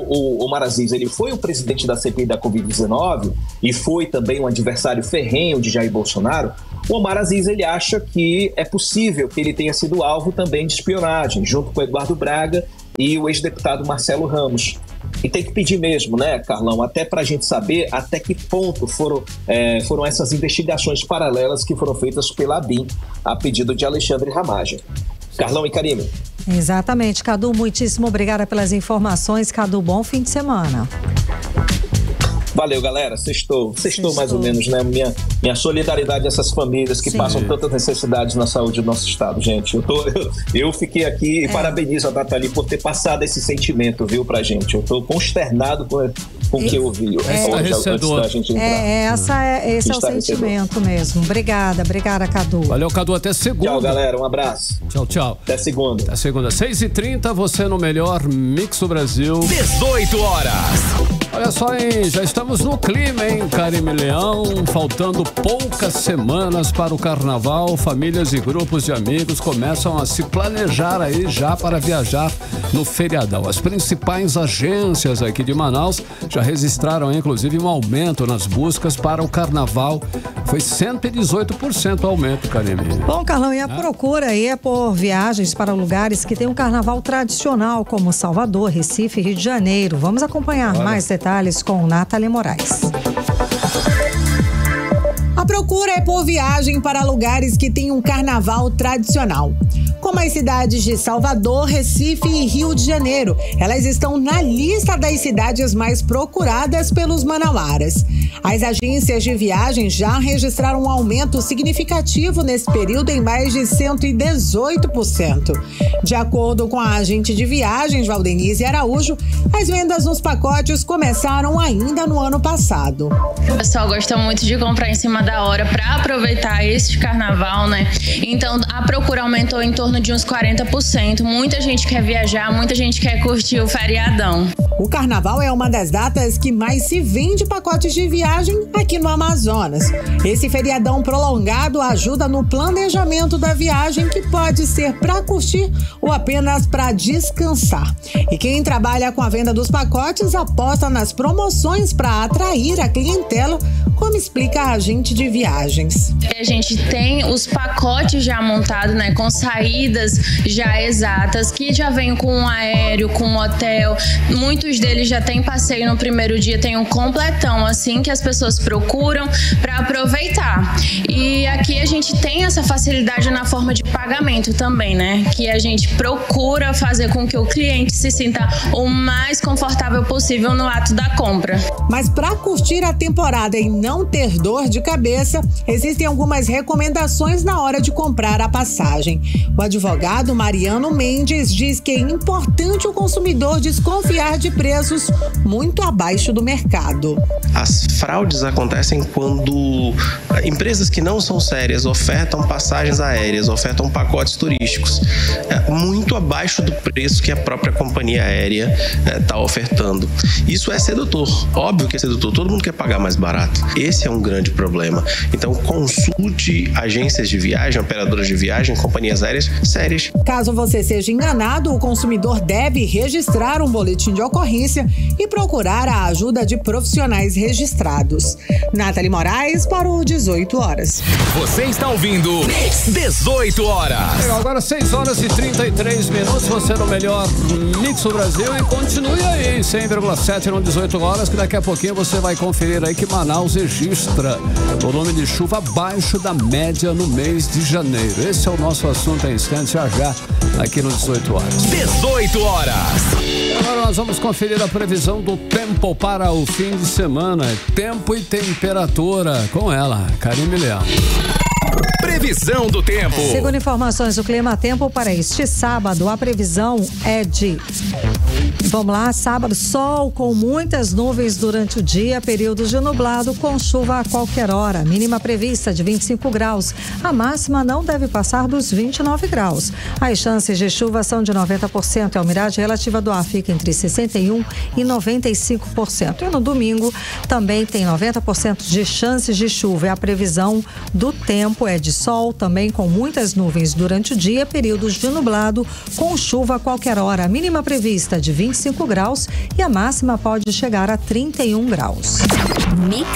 o Omar Aziz ele foi o presidente da CPI da Covid-19 e foi também um adversário ferrenho de Jair Bolsonaro, o Omar Aziz ele acha que é possível que ele tenha sido alvo também de espionagem, junto com Eduardo Braga e o ex-deputado Marcelo Ramos. E tem que pedir mesmo, né, Carlão, até para a gente saber até que ponto foram essas investigações paralelas que foram feitas pela ABIN a pedido de Alexandre Ramagem. Carlão e Karine. Exatamente, Cadu, muitíssimo obrigada pelas informações. Cadu, bom fim de semana. Valeu, galera. Sextou mais ou menos, né? Minha solidariedade a essas famílias que passam tantas necessidades na saúde do nosso estado, gente. Eu fiquei aqui e parabenizo a Nathalie por ter passado esse sentimento, viu, pra gente. Eu tô consternado com o que eu ouvi. Esse é o sentimento mesmo. Obrigada, Cadu. Valeu, Cadu, até segunda. Tchau, galera, um abraço. Tchau. Até segunda. 6h30, você no melhor Mix do Brasil. 18 horas. Olha só, hein? Já estamos no clima, hein, Karime Leão? Faltando poucas semanas para o carnaval, famílias e grupos de amigos começam a se planejar aí já para viajar no feriadão. As principais agências aqui de Manaus já registraram, inclusive, um aumento nas buscas para o carnaval. Foi 118% aumento, Karime. Bom, Carlão, e a procura aí é por viagens para lugares que tem um carnaval tradicional, como Salvador, Recife e Rio de Janeiro. Vamos acompanhar mais detalhes com Nathalie Moraes. A procura é por viagem para lugares que têm um carnaval tradicional, como as cidades de Salvador, Recife e Rio de Janeiro. Elas estão na lista das cidades mais procuradas pelos manauaras. As agências de viagem já registraram um aumento significativo nesse período em mais de 118%. De acordo com a agente de viagens, Valdenise Araújo, as vendas nos pacotes começaram ainda no ano passado. O pessoal gosta muito de comprar em cima da hora para aproveitar este carnaval, né? Então a procura aumentou em torno de uns 40%. Muita gente quer viajar, muita gente quer curtir o feriadão. O carnaval é uma das datas que mais se vende pacotes de viagem aqui no Amazonas. Esse feriadão prolongado ajuda no planejamento da viagem, que pode ser para curtir ou apenas para descansar. E quem trabalha com a venda dos pacotes aposta nas promoções para atrair a clientela, como explica a agente de viagens. A gente tem os pacotes já montados, né, com saídas já exatas, que já vem com um aéreo, com um hotel. Muitos deles já tem passeio no primeiro dia, tem um completão, assim, que as pessoas procuram para aproveitar. E aqui a gente tem essa facilidade na forma de pagamento também, né, que a gente procura fazer com que o cliente se sinta o mais confortável possível no ato da compra. Mas para curtir a temporada e não ter dor de cabeça, existem algumas recomendações na hora de comprar a passagem. O advogado Mariano Mendes diz que é importante o consumidor desconfiar de preços muito abaixo do mercado. As fraudes acontecem quando empresas que não são sérias ofertam passagens aéreas, ofertam pacotes turísticos muito abaixo do preço que a própria companhia aérea está ofertando. Isso é sedutor, óbvio que é sedutor, todo mundo quer pagar mais barato. Esse é um grande problema. Então consulte agências de viagem, operadoras de viagem, companhias aéreas sérias. Caso você seja enganado, o consumidor deve registrar um boletim de ocorrência e procurar a ajuda de profissionais registrados. Nathalie Moraes para o 18 horas. Você está ouvindo 18 horas. Agora 6 horas e 33 minutos, você no melhor Mix do Brasil, e continue aí, 100,7 no 18 horas, que daqui a pouquinho você vai conferir aí que Manaus registra volume de chuva abaixo da média no mês de janeiro. Esse é o nosso assunto em instante, já aqui no 18 horas. 18 horas. Agora nós vamos conferir a previsão do tempo para o fim de semana. Tempo e temperatura com ela, Karime Leão. Previsão do tempo. Segundo informações do Clima Tempo, para este sábado, a previsão é de... Vamos lá, sábado, sol com muitas nuvens durante o dia, períodos de nublado com chuva a qualquer hora. Mínima prevista de 25 graus. A máxima não deve passar dos 29 graus. As chances de chuva são de 90% e a umidade relativa do ar fica entre 61% e 95%. E no domingo também tem 90% de chances de chuva. E a previsão do tempo é de sol, também com muitas nuvens durante o dia, períodos de nublado com chuva a qualquer hora. A mínima prevista de 25 graus e a máxima pode chegar a 31 graus. Mix.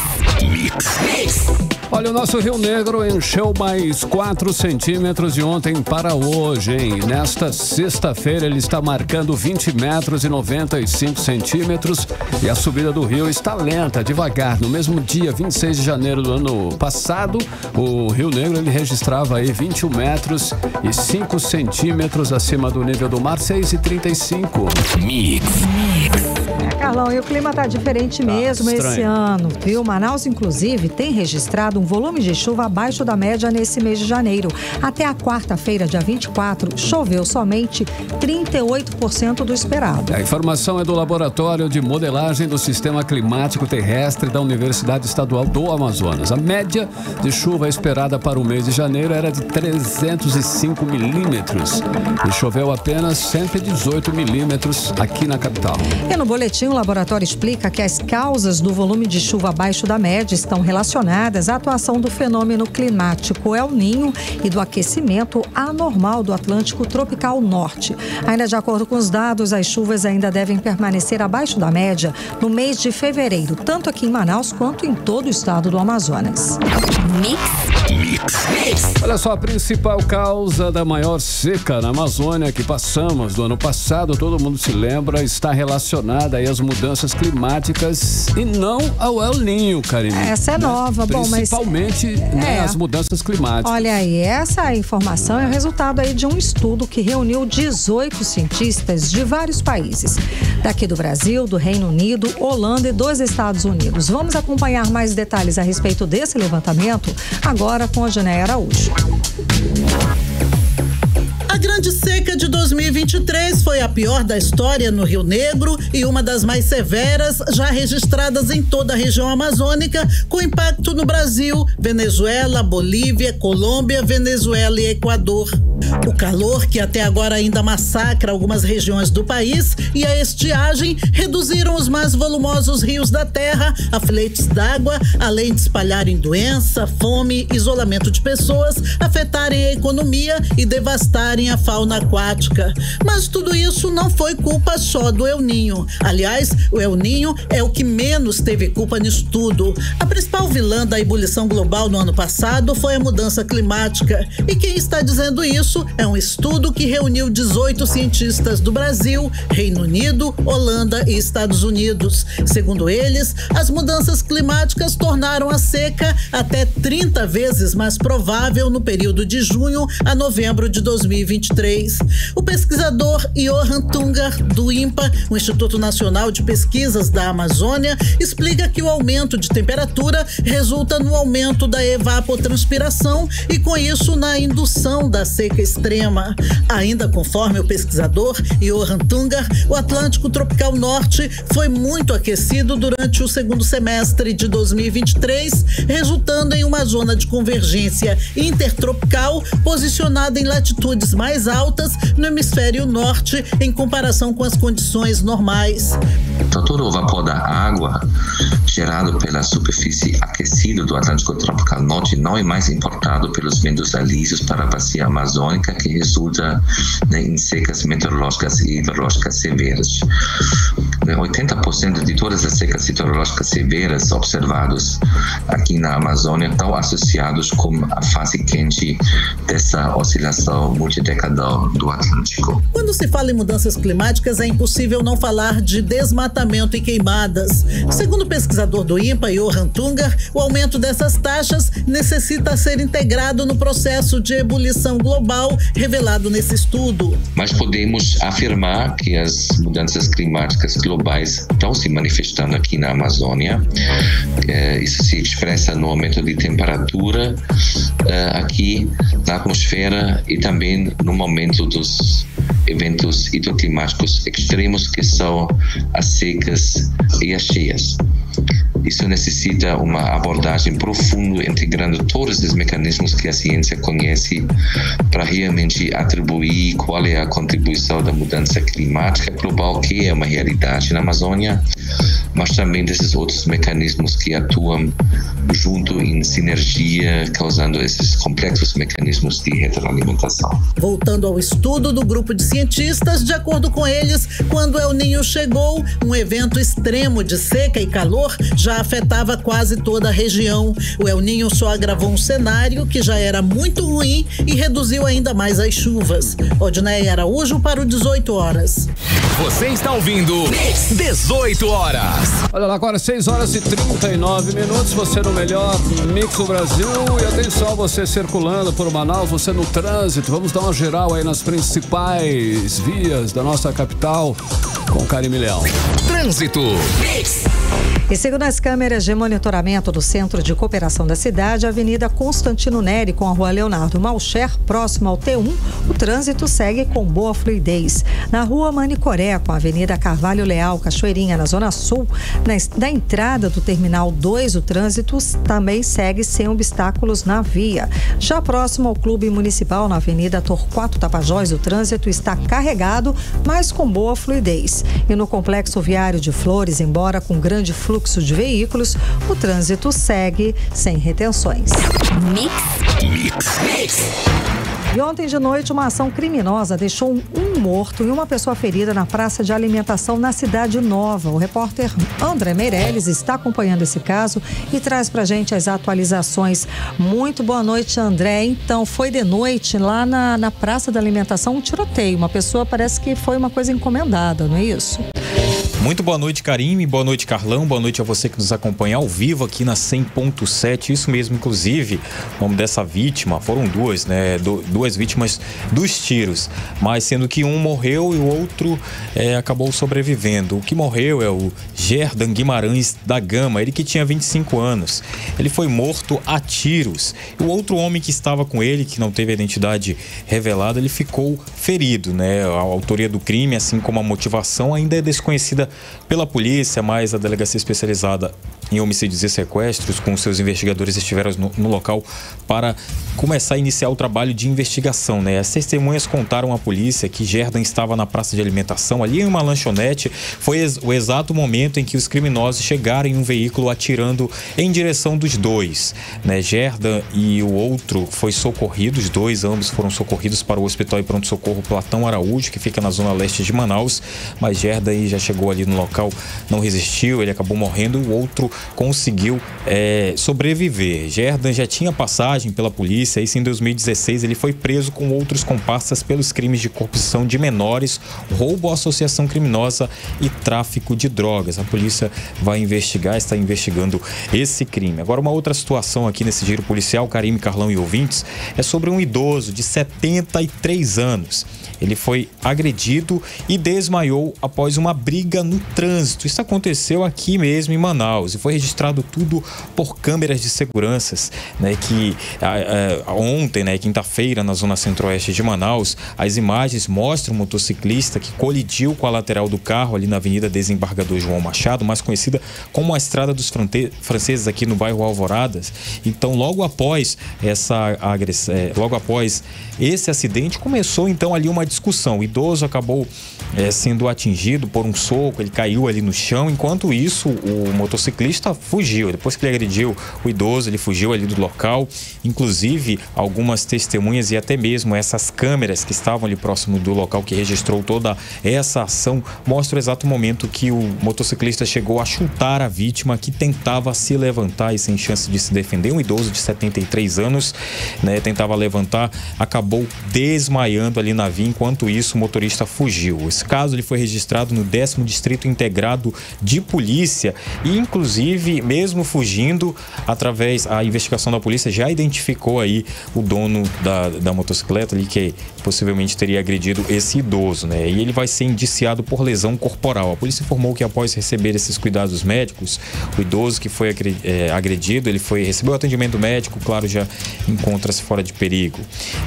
Olha, o nosso Rio Negro encheu mais 4 centímetros de ontem para hoje, hein? Nesta sexta-feira ele está marcando 20 metros e 95 centímetros e a subida do rio está lenta, devagar. No mesmo dia, 26 de janeiro do ano passado, o Rio Negro ele registrava aí 21 metros e 5 centímetros acima do nível do mar, 6,35. Mix. Carlão, e o clima tá diferente mesmo esse ano, viu? Manaus, inclusive, tem registrado um volume de chuva abaixo da média nesse mês de janeiro. Até a quarta-feira, dia 24, choveu somente 38% do esperado. A informação é do Laboratório de Modelagem do Sistema Climático Terrestre da Universidade Estadual do Amazonas. A média de chuva esperada para o mês de janeiro era de 305 milímetros e choveu apenas 118 milímetros aqui na capital. E no boletim boletim, o laboratório explica que as causas do volume de chuva abaixo da média estão relacionadas à atuação do fenômeno climático El Niño e do aquecimento anormal do Atlântico Tropical Norte. Ainda de acordo com os dados, as chuvas ainda devem permanecer abaixo da média no mês de fevereiro, tanto aqui em Manaus quanto em todo o estado do Amazonas. Olha só, a principal causa da maior seca na Amazônia que passamos do ano passado, todo mundo se lembra, está relacionada aí às mudanças climáticas e não ao El Niño, Karine. Essa é nova, principalmente as mudanças climáticas. Olha aí, essa informação é o resultado aí de um estudo que reuniu 18 cientistas de vários países, daqui do Brasil, do Reino Unido, Holanda e dos Estados Unidos. Vamos acompanhar mais detalhes a respeito desse levantamento agora com a Janeia Araújo. A grande seca de 2023 foi a pior da história no Rio Negro e uma das mais severas já registradas em toda a região amazônica, com impacto no Brasil, Venezuela, Bolívia, Colômbia, Venezuela e Equador. O calor, que até agora ainda massacra algumas regiões do país, e a estiagem reduziram os mais volumosos rios da terra a fletes d'água, além de espalharem doença, fome, isolamento de pessoas, afetarem a economia e devastarem a fauna aquática. Mas tudo isso não foi culpa só do El Niño. Aliás, o El Niño é o que menos teve culpa nisso tudo. A principal vilã da ebulição global no ano passado foi a mudança climática. E quem está dizendo isso é um estudo que reuniu 18 cientistas do Brasil, Reino Unido, Holanda e Estados Unidos. Segundo eles, as mudanças climáticas tornaram a seca até 30 vezes mais provável no período de junho a novembro de 2023. O pesquisador Johan Tungar, do INPA, o Instituto Nacional de Pesquisas da Amazônia, explica que o aumento de temperatura resulta no aumento da evapotranspiração e, com isso, na indução da seca extrema. Ainda conforme o pesquisador Johan Tungar, o Atlântico Tropical Norte foi muito aquecido durante o segundo semestre de 2023, resultando em uma zona de convergência intertropical posicionada em latitudes mais altas no hemisfério norte em comparação com as condições normais. Então, todo o vapor da água gerado pela superfície aquecida do Atlântico Tropical Norte não é mais importado pelos ventos alísios para a bacia amazônica, que resulta em secas meteorológicas e hidrológicas severas. 80% de todas as secas hidrológicas severas observadas aqui na Amazônia estão associados com a fase quente dessa oscilação multidecadal do Atlântico. Quando se fala em mudanças climáticas, é impossível não falar de desmatamento e queimadas. Segundo o pesquisador do INPA, Johan Tungar, o aumento dessas taxas necessita ser integrado no processo de ebulição global revelado nesse estudo. Mas podemos afirmar que as mudanças climáticas globais estão se manifestando aqui na Amazônia. Isso se expressa no aumento de temperatura aqui na atmosfera e também no aumento dos eventos hidroclimáticos extremos, que são as secas e as cheias. Isso necessita uma abordagem profunda, integrando todos os mecanismos que a ciência conhece para realmente atribuir qual é a contribuição da mudança climática global, que é uma realidade na Amazônia, mas também desses outros mecanismos que atuam junto em sinergia, causando esses complexos mecanismos de retroalimentação. Voltando ao estudo do grupo de cientistas, de acordo com eles, quando El Niño chegou, um evento extremo de seca e calor já afetava quase toda a região. O El Niño só agravou um cenário que já era muito ruim e reduziu ainda mais as chuvas. Odneia Araújo para o 18 horas. Você está ouvindo 18 horas. Olha lá, agora 6 horas e 39 minutos. Você no melhor Mix do Brasil. E atenção, você circulando por Manaus, você no trânsito. Vamos dar uma geral aí nas principais vias da nossa capital com Karine Leão. Trânsito. E segundo as câmeras de monitoramento do Centro de Cooperação da cidade, a Avenida Constantino Neri com a Rua Leonardo Malcher, próximo ao T1, o trânsito segue com boa fluidez. Na Rua Manicoré, com a Avenida Carvalho Leal, Cachoeirinha, na Zona Sul, na entrada do Terminal 2, o trânsito também segue sem obstáculos na via. Já próximo ao Clube Municipal, na Avenida Torquato Tapajós, o trânsito está carregado, mas com boa fluidez. E no Complexo Viário de Flores, embora com grande fluxo de veículos, o trânsito segue sem retenções. Mix. E ontem de noite, uma ação criminosa deixou um morto e uma pessoa ferida na praça de alimentação na Cidade Nova. O repórter André Meirelles está acompanhando esse caso e traz pra gente as atualizações. Muito boa noite, André. Então, foi de noite lá na praça da alimentação um tiroteio. Uma pessoa, parece que foi uma coisa encomendada, não é isso? Muito boa noite, Karime, boa noite, Carlão, boa noite a você que nos acompanha ao vivo aqui na 100.7, isso mesmo, inclusive, o nome dessa vítima, foram duas, né, duas vítimas dos tiros, mas sendo que um morreu e o outro acabou sobrevivendo. O que morreu é o Gerdan Guimarães da Gama, ele que tinha 25 anos, ele foi morto a tiros, e o outro homem que estava com ele, que não teve a identidade revelada, ele ficou ferido, né, a autoria do crime, assim como a motivação, ainda é desconhecida pela polícia, mas a delegacia especializada em homicídios e sequestros, com seus investigadores, estiveram no local para começar a iniciar o trabalho de investigação, né? As testemunhas contaram à polícia que Gerdan estava na praça de alimentação, ali em uma lanchonete. Foi o exato momento em que os criminosos chegaram em um veículo atirando em direção dos dois, né? Gerdan e o outro foi socorrido, os dois, ambos foram socorridos para o Hospital e Pronto-Socorro Platão Araújo, que fica na zona leste de Manaus, mas Gerdan já chegou ali no local, não resistiu, ele acabou morrendo, o outro conseguiu sobreviver. Gerdan já tinha passagem pela polícia, isso em 2016 ele foi preso com outros comparsas pelos crimes de corrupção de menores, roubo à associação criminosa e tráfico de drogas. A polícia vai investigar, está investigando esse crime. Agora, uma outra situação aqui nesse giro policial, Karime, Carlão e ouvintes, é sobre um idoso de 73 anos. Ele foi agredido e desmaiou após uma briga no trânsito. Isso aconteceu aqui mesmo em Manaus e foi registrado tudo por câmeras de seguranças, né, que ontem, né, quinta-feira, na zona centro-oeste de Manaus, as imagens mostram um motociclista que colidiu com a lateral do carro ali na Avenida Desembargador João Machado, mais conhecida como a Estrada dos Franceses aqui no bairro Alvoradas. Então, logo após esse acidente, começou então ali uma discussão. O idoso acabou sendo atingido por um soco, ele caiu ali no chão. Enquanto isso, o motociclista fugiu. Depois que ele agrediu o idoso, ele fugiu ali do local. Inclusive, algumas testemunhas e até mesmo essas câmeras que estavam ali próximo do local que registrou toda essa ação mostram o exato momento que o motociclista chegou a chutar a vítima, que tentava se levantar e sem chance de se defender. Um idoso de 73 anos, né, tentava levantar, acabou desmaiando ali na via. Enquanto isso, o motorista fugiu. Esse caso ele foi registrado no 10º Distrito Integrado de Polícia e, inclusive, mesmo fugindo, a investigação da polícia já identificou aí o dono da motocicleta ali, que possivelmente teria agredido esse idoso, né? E ele vai ser indiciado por lesão corporal. A polícia informou que após receber esses cuidados médicos, o idoso que foi agredido, ele recebeu atendimento médico, claro, já encontra-se fora de perigo,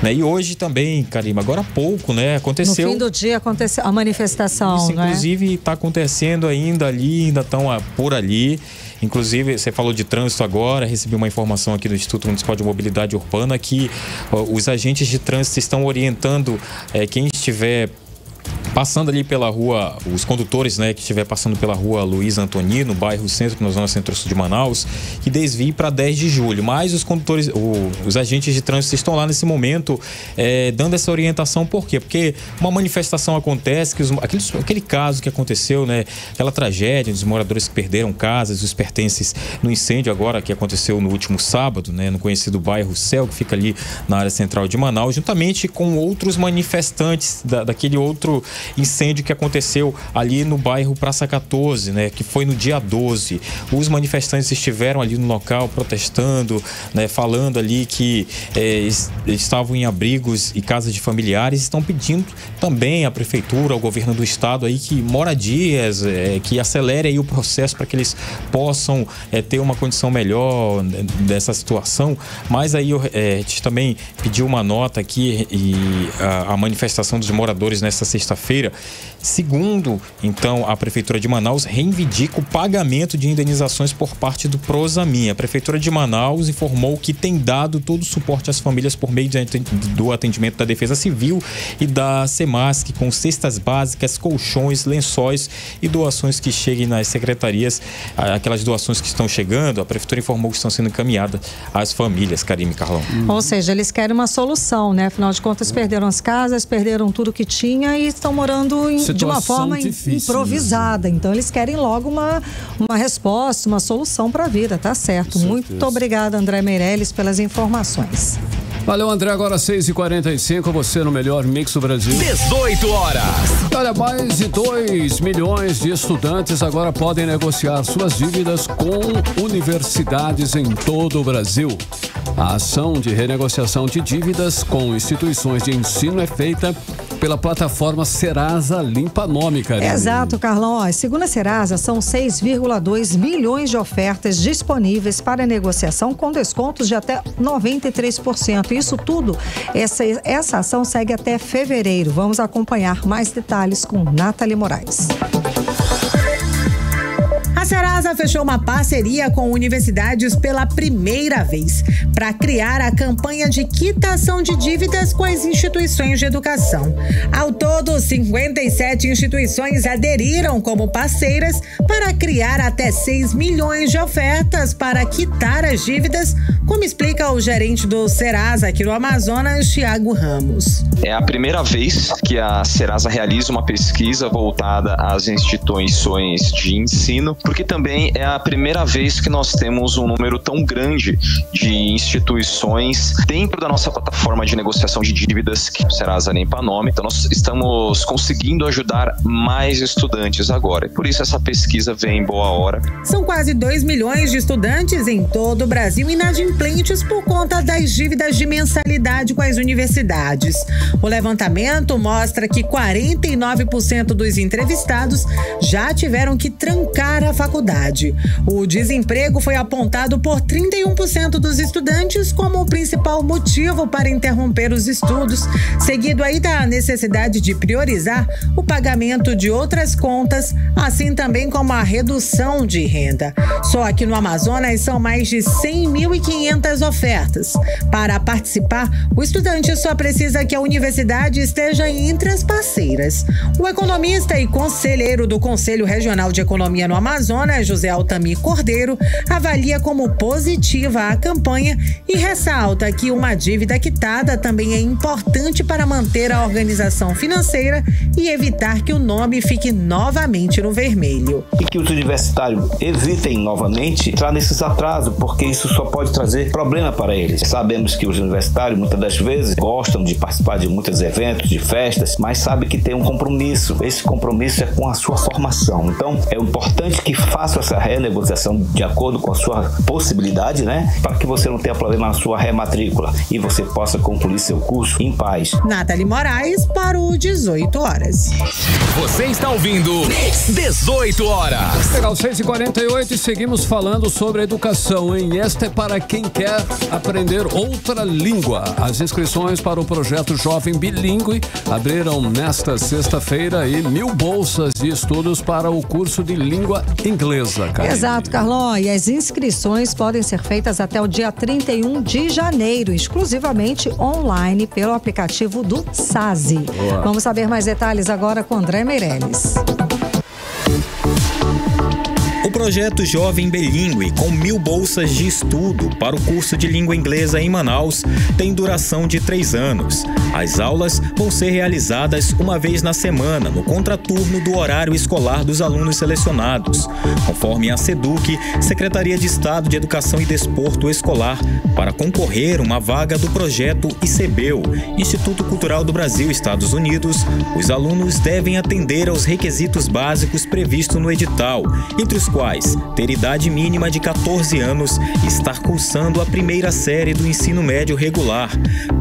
né? E hoje também, Karime, agora há pouco, né, aconteceu... No fim do dia aconteceu a manifestação, isso, né? Inclusive, está acontecendo ainda estão por ali. Inclusive, você falou de trânsito agora, recebi uma informação aqui do Instituto Municipal de Mobilidade Urbana que os agentes de trânsito estão orientando quem estiver passando ali pela rua, os condutores, né, que estiver passando pela rua Luiz Antoni, no bairro Centro, na zona centro-sul de Manaus, que desvie para 10 de julho. Mas os condutores, os agentes de trânsito estão lá nesse momento dando essa orientação. Por quê? Porque uma manifestação acontece, aquele caso que aconteceu, né, aquela tragédia dos moradores que perderam casas, os pertences no incêndio agora que aconteceu no último sábado, né, no conhecido bairro Céu, que fica ali na área central de Manaus, juntamente com outros manifestantes daquele outro incêndio que aconteceu ali no bairro Praça 14, né, que foi no dia 12. Os manifestantes estiveram ali no local protestando, né, falando ali que estavam em abrigos e casas de familiares, estão pedindo também à prefeitura, ao governo do estado aí que moradias, que acelere aí o processo para que eles possam ter uma condição melhor dessa situação. Mas aí a gente também pediu uma nota aqui e a manifestação dos moradores nessa sexta-feira. Segundo, então, a Prefeitura de Manaus reivindica o pagamento de indenizações por parte do Prosamin. A Prefeitura de Manaus informou que tem dado todo o suporte às famílias por meio do atendimento da Defesa Civil e da Semasc, com cestas básicas, colchões, lençóis e doações que cheguem nas secretarias. Aquelas doações que estão chegando, a Prefeitura informou que estão sendo encaminhadas às famílias, Karime e Carlão. Ou seja, eles querem uma solução, né? Afinal de contas, perderam as casas, perderam tudo que tinha e estão morando de uma forma improvisada. Então, eles querem logo uma resposta, uma solução para a vida, tá certo? Muito obrigada, André Meirelles, pelas informações. Valeu, André. Agora 6h45, você no melhor mix do Brasil. 18 horas. Olha, mais de 2 milhões de estudantes agora podem negociar suas dívidas com universidades em todo o Brasil. A ação de renegociação de dívidas com instituições de ensino é feita pela plataforma Serasa Limpa Nome, Karine. Exato, Carlão. Segundo a Serasa, são 6,2 milhões de ofertas disponíveis para negociação com descontos de até 93%. Isso tudo, essa ação segue até fevereiro. Vamos acompanhar mais detalhes com Nathalie Moraes. A Serasa fechou uma parceria com universidades pela primeira vez para criar a campanha de quitação de dívidas com as instituições de educação. Ao todo, 57 instituições aderiram como parceiras para criar até 6 milhões de ofertas para quitar as dívidas, como explica o gerente do Serasa aqui no Amazonas, Thiago Ramos. É a primeira vez que a Serasa realiza uma pesquisa voltada às instituições de ensino, porque também é a primeira vez que nós temos um número tão grande de instituições dentro da nossa plataforma de negociação de dívidas, que é o Serasa Limpa Nome. Então nós estamos conseguindo ajudar mais estudantes agora, e por isso essa pesquisa vem em boa hora. São quase 2 milhões de estudantes em todo o Brasil inadimplentes por conta das dívidas de mensalidade com as universidades. O levantamento mostra que 49% dos entrevistados já tiveram que trancar a faculdade. O desemprego foi apontado por 31% dos estudantes como o principal motivo para interromper os estudos, seguido aí da necessidade de priorizar o pagamento de outras contas, assim também como a redução de renda. Só aqui no Amazonas são mais de 100.500 ofertas. Para participar, o estudante só precisa que a universidade esteja entre as parceiras. O economista e conselheiro do Conselho Regional de Economia no Amazonas, José Altamir Cordeiro, avalia como positiva a campanha e ressalta que uma dívida quitada também é importante para manter a organização financeira e evitar que o nome fique novamente no vermelho. E que os universitários evitem novamente entrar nesses atrasos, porque isso só pode trazer problema para eles. Sabemos que os universitários muitas das vezes gostam de participar de muitos eventos, de festas, mas sabem que tem um compromisso. Esse compromisso é com a sua formação. Então, é importante que faça essa renegociação de acordo com a sua possibilidade, né? Para que você não tenha problema na sua rematrícula e você possa concluir seu curso em paz. Nathalie Moraes para o 18 horas. Você está ouvindo 18 horas. Legal, 6h48 e seguimos falando sobre educação, hein? Esta é para quem quer aprender outra língua. As inscrições para o projeto Jovem Bilíngue abriram nesta sexta-feira e 1.000 bolsas de estudos para o curso de língua inglesa, Karine. Exato, Carlão. E as inscrições podem ser feitas até o dia 31 de janeiro, exclusivamente online pelo aplicativo do SASI. Boa. Vamos saber mais detalhes agora com André Meirelles. O projeto Jovem Bilíngue, com 1.000 bolsas de estudo para o curso de língua inglesa em Manaus, tem duração de 3 anos. As aulas vão ser realizadas uma vez na semana, no contraturno do horário escolar dos alunos selecionados, conforme a SEDUC, Secretaria de Estado de Educação e Desporto Escolar, para concorrer uma vaga do projeto ICBEU, Instituto Cultural do Brasil, Estados Unidos. Os alunos devem atender aos requisitos básicos previstos no edital, entre os quais ter idade mínima de 14 anos e estar cursando a primeira série do ensino médio regular.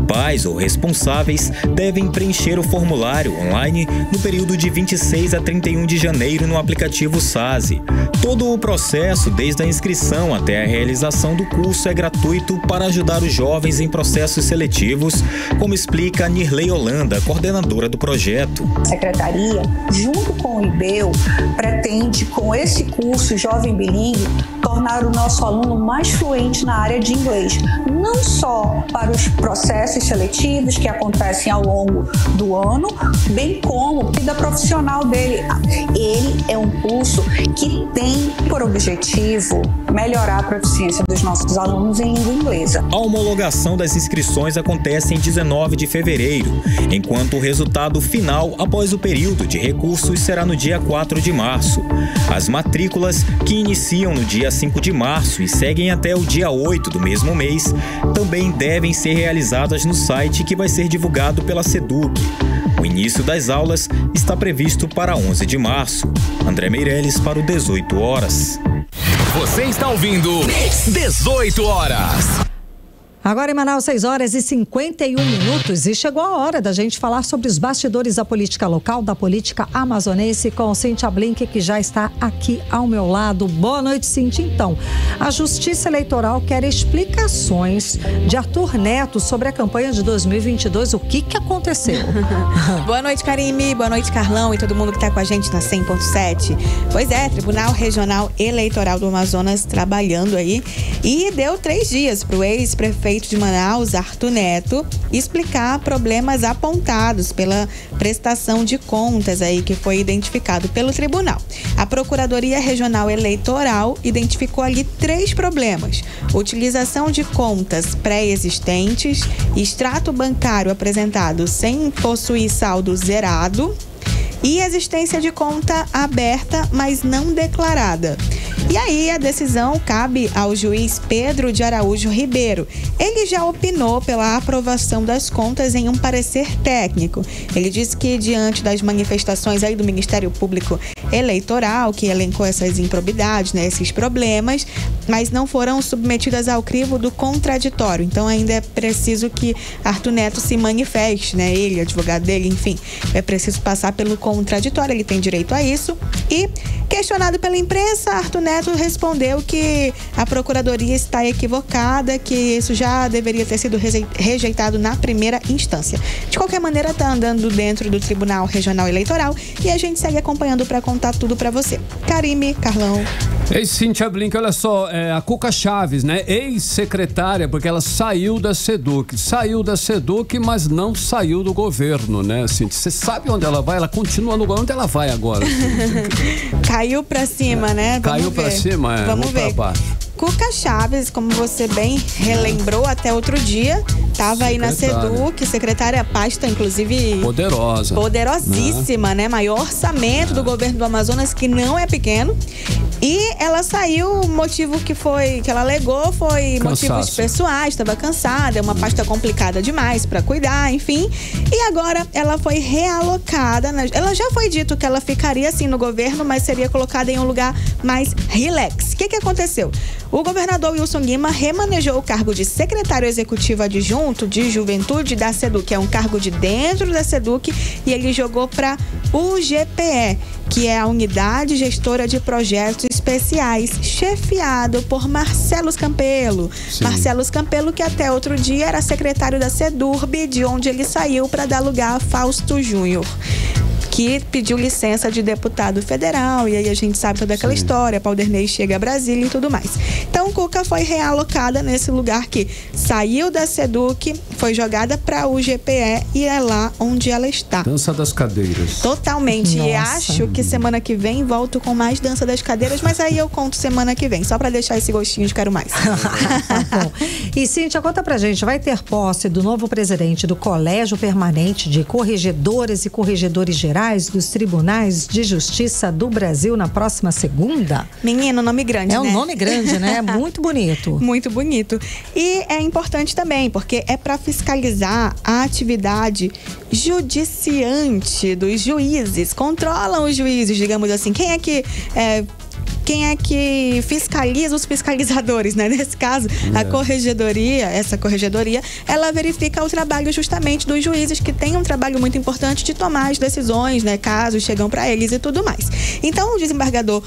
Pais ou responsáveis devem preencher o formulário online no período de 26 a 31 de janeiro no aplicativo SASE. Todo o processo, desde a inscrição até a realização do curso, é gratuito para ajudar os jovens em processos seletivos, como explica Nirley Holanda, coordenadora do projeto. A Secretaria, junto com o IBEU, pretende, com esse curso Jovem Bilíngue, tornar o nosso aluno mais fluente na área de inglês, não só para os processos seletivos que acontecem ao longo do ano, bem como a vida profissional dele. Ele é um curso que tem por objetivo melhorar a proficiência dos nossos alunos em língua inglesa. A homologação das inscrições acontece em 19 de fevereiro, enquanto o resultado final após o período de recursos será no dia 4 de março. As matrículas, que iniciam no dia 5 de março e seguem até o dia 8 do mesmo mês, também devem ser realizadas no site que vai ser divulgado pela SEDUC. O início das aulas está previsto para 11 de março. André Meirelles para o 18 horas. Você está ouvindo 18 horas. Agora em Manaus, 6 horas e 51 minutos, e chegou a hora da gente falar sobre os bastidores da política local, da política amazonense, com Cíntia Blink, que já está aqui ao meu lado. Boa noite, Cíntia. Então, a Justiça Eleitoral quer explicações de Arthur Neto sobre a campanha de 2022. O que aconteceu? Boa noite, Karime. Boa noite, Carlão e todo mundo que está com a gente na 100.7. Pois é, Tribunal Regional Eleitoral do Amazonas trabalhando aí, e deu 3 dias para o ex-prefeito de Manaus, Arthur Neto, explicar problemas apontados pela prestação de contas aí que foi identificado pelo tribunal. A Procuradoria Regional Eleitoral identificou ali 3 problemas: utilização de contas pré-existentes, extrato bancário apresentado sem possuir saldo zerado e existência de conta aberta, mas não declarada. E aí a decisão cabe ao juiz Pedro de Araújo Ribeiro. Ele já opinou pela aprovação das contas em um parecer técnico. Ele disse que, diante das manifestações aí do Ministério Público Eleitoral, que elencou essas improbidades, né, esses problemas, mas não foram submetidas ao crivo do contraditório. Então ainda é preciso que Arthur Neto se manifeste, né? Ele, advogado dele, enfim, é preciso passar pelo contraditório, ele tem direito a isso. E, questionado pela imprensa, Arthur Neto respondeu que a Procuradoria está equivocada, que isso já deveria ter sido rejeitado na primeira instância. De qualquer maneira, está andando dentro do Tribunal Regional Eleitoral e a gente segue acompanhando para contar tudo para você. Karime, Carlão. Ei, Cíntia Blink, olha só, a Cuca Chaves, né, ex-secretária, porque ela saiu da SEDUC, mas não saiu do governo, né, Cíntia? Você sabe onde ela vai? Ela continua no governo. Onde ela vai agora, Cíntia? Caiu pra cima, né? Caiu pra cima, Vamos ver. Pra baixo. Cuca Chaves, como você bem relembrou até outro dia, estava aí na SEDUC, secretária, pasta inclusive poderosíssima, né? Maior orçamento do governo do Amazonas, que não é pequeno. E ela saiu, o motivo que ela alegou foi motivos pessoais, estava cansada, é uma pasta complicada demais para cuidar, enfim. E agora ela foi realocada, ela já foi dito que ela ficaria assim no governo, mas seria colocada em um lugar mais relax. O que aconteceu? O governador Wilson Lima remanejou o cargo de secretário executivo adjunto de juventude da SEDUC, é um cargo de dentro da SEDUC, e ele jogou para UGPE, que é a Unidade Gestora de Projetos Especiais, chefiado por Marcelo Campelo. Sim. Marcelo Campelo, que até outro dia era secretário da SEDURB, de onde ele saiu para dar lugar a Fausto Júnior, que pediu licença de deputado federal, e aí a gente sabe toda aquela história, Paulderney chega a Brasília e tudo mais. Então, Cuca foi realocada nesse lugar que saiu da SEDUC, foi jogada para o GPE e é lá onde ela está. Dança das cadeiras. Totalmente. Nossa. E acho que semana que vem volto com mais Dança das Cadeiras, mas aí eu conto semana que vem, só para deixar esse gostinho de quero mais. Bom, e Cíntia, conta pra gente, vai ter posse do novo presidente do Colégio Permanente de Corregedoras e Corregedores Gerais dos Tribunais de Justiça do Brasil na próxima segunda? Menino, nome grande, né? É um nome grande, né? Muito bonito. Muito bonito. E é importante também, porque é para fiscalizar a atividade judiciante dos juízes. Controlam os juízes, digamos assim. Quem é que fiscaliza os fiscalizadores, né? Nesse caso, a corregedoria, essa corregedoria, ela verifica o trabalho justamente dos juízes, que tem um trabalho muito importante de tomar as decisões, né? Casos chegam para eles e tudo mais. Então, o desembargador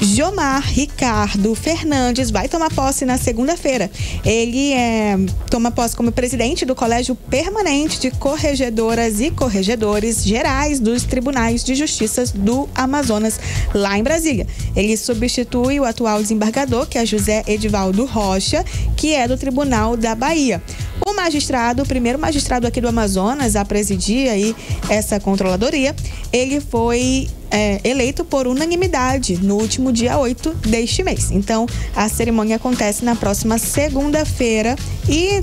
Jomar Ricardo Fernandes vai tomar posse na segunda-feira. Ele toma posse como presidente do Colégio Permanente de Corregedoras e Corregedores Gerais dos Tribunais de Justiça do Amazonas, lá em Brasília. Ele substitui o atual desembargador, que é José Edivaldo Rocha, que é do Tribunal da Bahia. O primeiro magistrado aqui do Amazonas a presidir aí essa controladoria, ele foi eleito por unanimidade no último dia 8 deste mês. Então, a cerimônia acontece na próxima segunda-feira e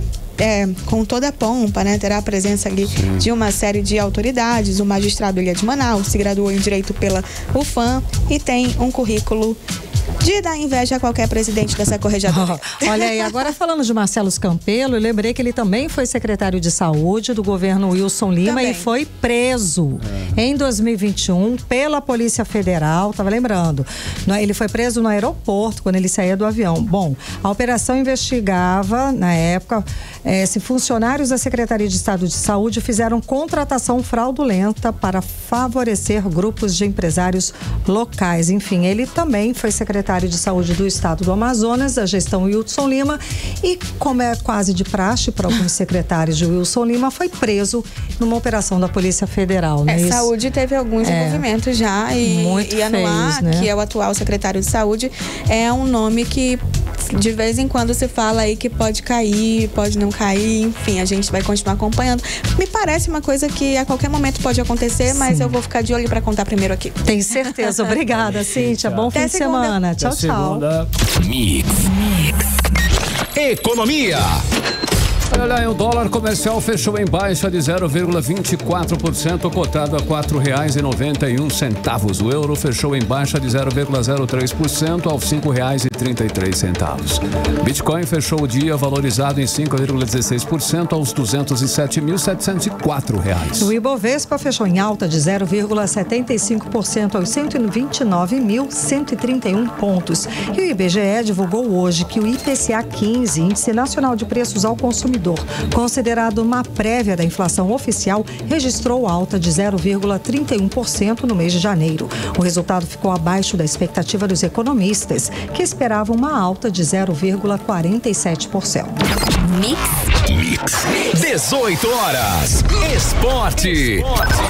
com toda a pompa, né? Terá a presença ali de uma série de autoridades. O magistrado, ele é de Manaus, se graduou em Direito pela UFAM e tem um currículo de dar inveja a qualquer presidente dessa corregedoria. Olha aí, agora falando de Marcelo Campelo, eu lembrei que ele também foi secretário de saúde do governo Wilson Lima também. E foi preso em 2021 pela Polícia Federal, tava lembrando. Ele foi preso no aeroporto quando ele saía do avião. Bom, a operação investigava, na época, se funcionários da Secretaria de Estado de Saúde fizeram contratação fraudulenta para favorecer grupos de empresários locais. Enfim, ele também foi secretário de Saúde do Estado do Amazonas, da gestão Wilson Lima, e como é quase de praxe para alguns secretários de Wilson Lima, foi preso numa operação da Polícia Federal. Né? Saúde teve alguns envolvimentos já e Anuar, né? Que é o atual secretário de Saúde, é um nome que de vez em quando se fala aí que pode cair, pode não cair, enfim, a gente vai continuar acompanhando. Me parece uma coisa que a qualquer momento pode acontecer, mas eu vou ficar de olho para contar primeiro aqui. Tenho certeza. Obrigada, Cíntia. Bom fim de semana. Tchau, tchau. Mix. Economia. Olha lá, o dólar comercial fechou em baixa de 0,24%, cotado a R$ 4,91. O euro fechou em baixa de 0,03% aos R$ 5,33. Bitcoin fechou o dia valorizado em 5,16% aos R$ 207.704. O Ibovespa fechou em alta de 0,75% aos 129.131 pontos. E o IBGE divulgou hoje que o IPCA 15, Índice Nacional de Preços ao Consumidor, considerado uma prévia da inflação oficial, registrou alta de 0,31% no mês de janeiro. O resultado ficou abaixo da expectativa dos economistas, que esperavam uma alta de 0,47%. Mix. 18 horas. Esporte.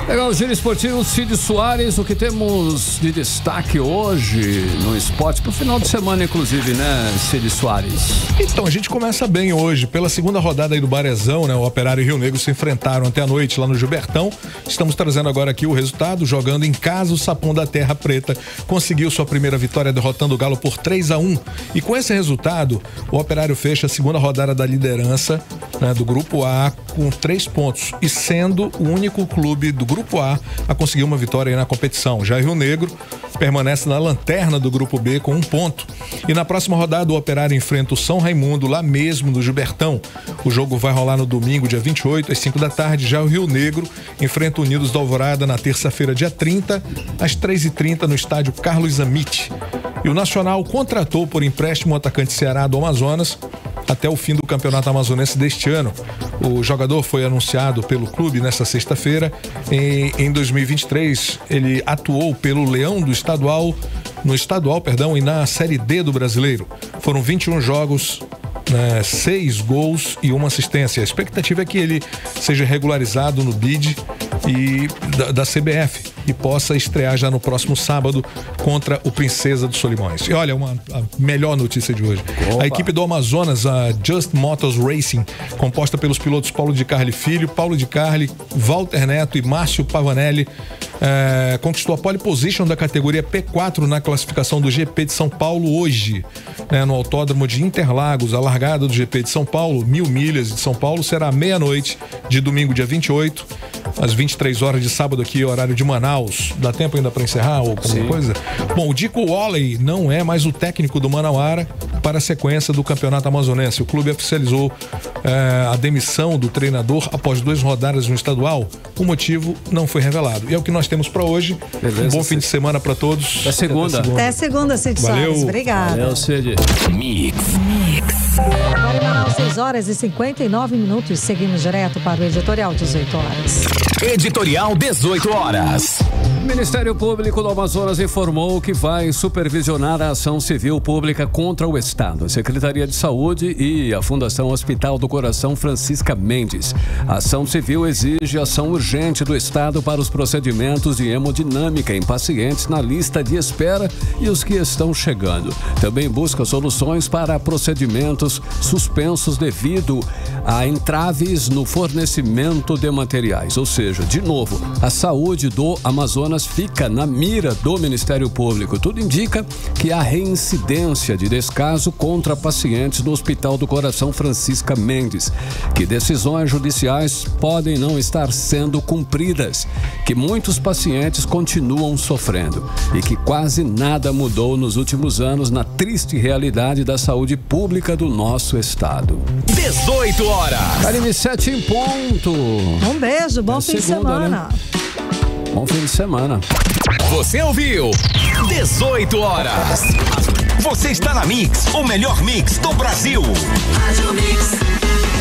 Legal, o giro esportivo Cid Soares, o que temos de destaque hoje no esporte, pro final de semana, inclusive, né, Cid Soares? Então, a gente começa bem hoje, pela segunda rodada aí do Barezão, né? O Operário e Rio Negro se enfrentaram até a noite lá no Gilbertão. Estamos trazendo agora aqui o resultado, jogando em casa, o Sapão da Terra Preta conseguiu sua primeira vitória derrotando o Galo por 3-1. E com esse resultado, o Operário fecha a segunda rodada da liderança, né, do Grupo A com 3 pontos e sendo o único clube do Grupo A a conseguir uma vitória aí na competição. Já Rio Negro permanece na lanterna do Grupo B com 1 ponto. E na próxima rodada o Operário enfrenta o São Raimundo lá mesmo no Gilbertão. O jogo vai rolar no domingo, dia 28, às 5 da tarde. Já o Rio Negro enfrenta o Unidos da Alvorada na terça-feira, dia 30, às 3h30 no estádio Carlos Amit. E o Nacional contratou por empréstimo o atacante Ceará do Amazonas até o fim do Campeonato Amazonense deste ano. O jogador foi anunciado pelo clube nesta sexta-feira. Em 2023, ele atuou pelo Leão do Estadual, e na Série D do Brasileiro. Foram 21 jogos, 6 gols e 1 assistência. A expectativa é que ele seja regularizado no BID da CBF. e possa estrear já no próximo sábado contra o Princesa dos Solimões. E olha, a melhor notícia de hoje. Opa. A equipe do Amazonas, a Just Motors Racing, composta pelos pilotos Paulo de Carli Filho, Paulo de Carli, Walter Neto e Márcio Pavanelli, conquistou a pole position da categoria P4 na classificação do GP de São Paulo hoje, né, no Autódromo de Interlagos. A largada do GP de São Paulo, 1000 milhas de São Paulo, será à meia-noite de domingo, dia 28, às 23 horas de sábado aqui, horário de Manaus. Dá tempo ainda para encerrar ou alguma coisa? Bom, o Dico Walley não é mais o técnico do Manauara para a sequência do Campeonato Amazonense. O clube oficializou a demissão do treinador após 2 rodadas no estadual. O motivo não foi revelado. E é o que nós temos para hoje. Beleza, um bom fim de semana para todos. Até segunda. Até segunda, Cid Soares. Obrigada. Valeu, Cid. Mix. Agora em Manaus, 6 horas e 59 minutos. Seguimos direto para o Editorial 18 horas. Editorial 18 horas. O Ministério Público do Amazonas informou que vai supervisionar a ação civil pública contra o Estado, a Secretaria de Saúde e a Fundação Hospital do Coração Francisca Mendes. A ação civil exige ação urgente do Estado para os procedimentos de hemodinâmica em pacientes na lista de espera e os que estão chegando. Também busca soluções para procedimentos suspensos devido a entraves no fornecimento de materiais. Ou seja, de novo, a saúde do Amazonas fica na mira do Ministério Público. Tudo indica que há reincidência de descaso contra pacientes no Hospital do Coração Francisca Mendes, que decisões judiciais podem não estar sendo cumpridas, que muitos pacientes continuam sofrendo e que quase nada mudou nos últimos anos na triste realidade da saúde pública do nosso estado. 18 horas. Karime, 7 em ponto. Um beijo, bom fim de semana. Né? Bom fim de semana. Você ouviu 18 horas. Você está na Mix, o melhor mix do Brasil. Rádio Mix.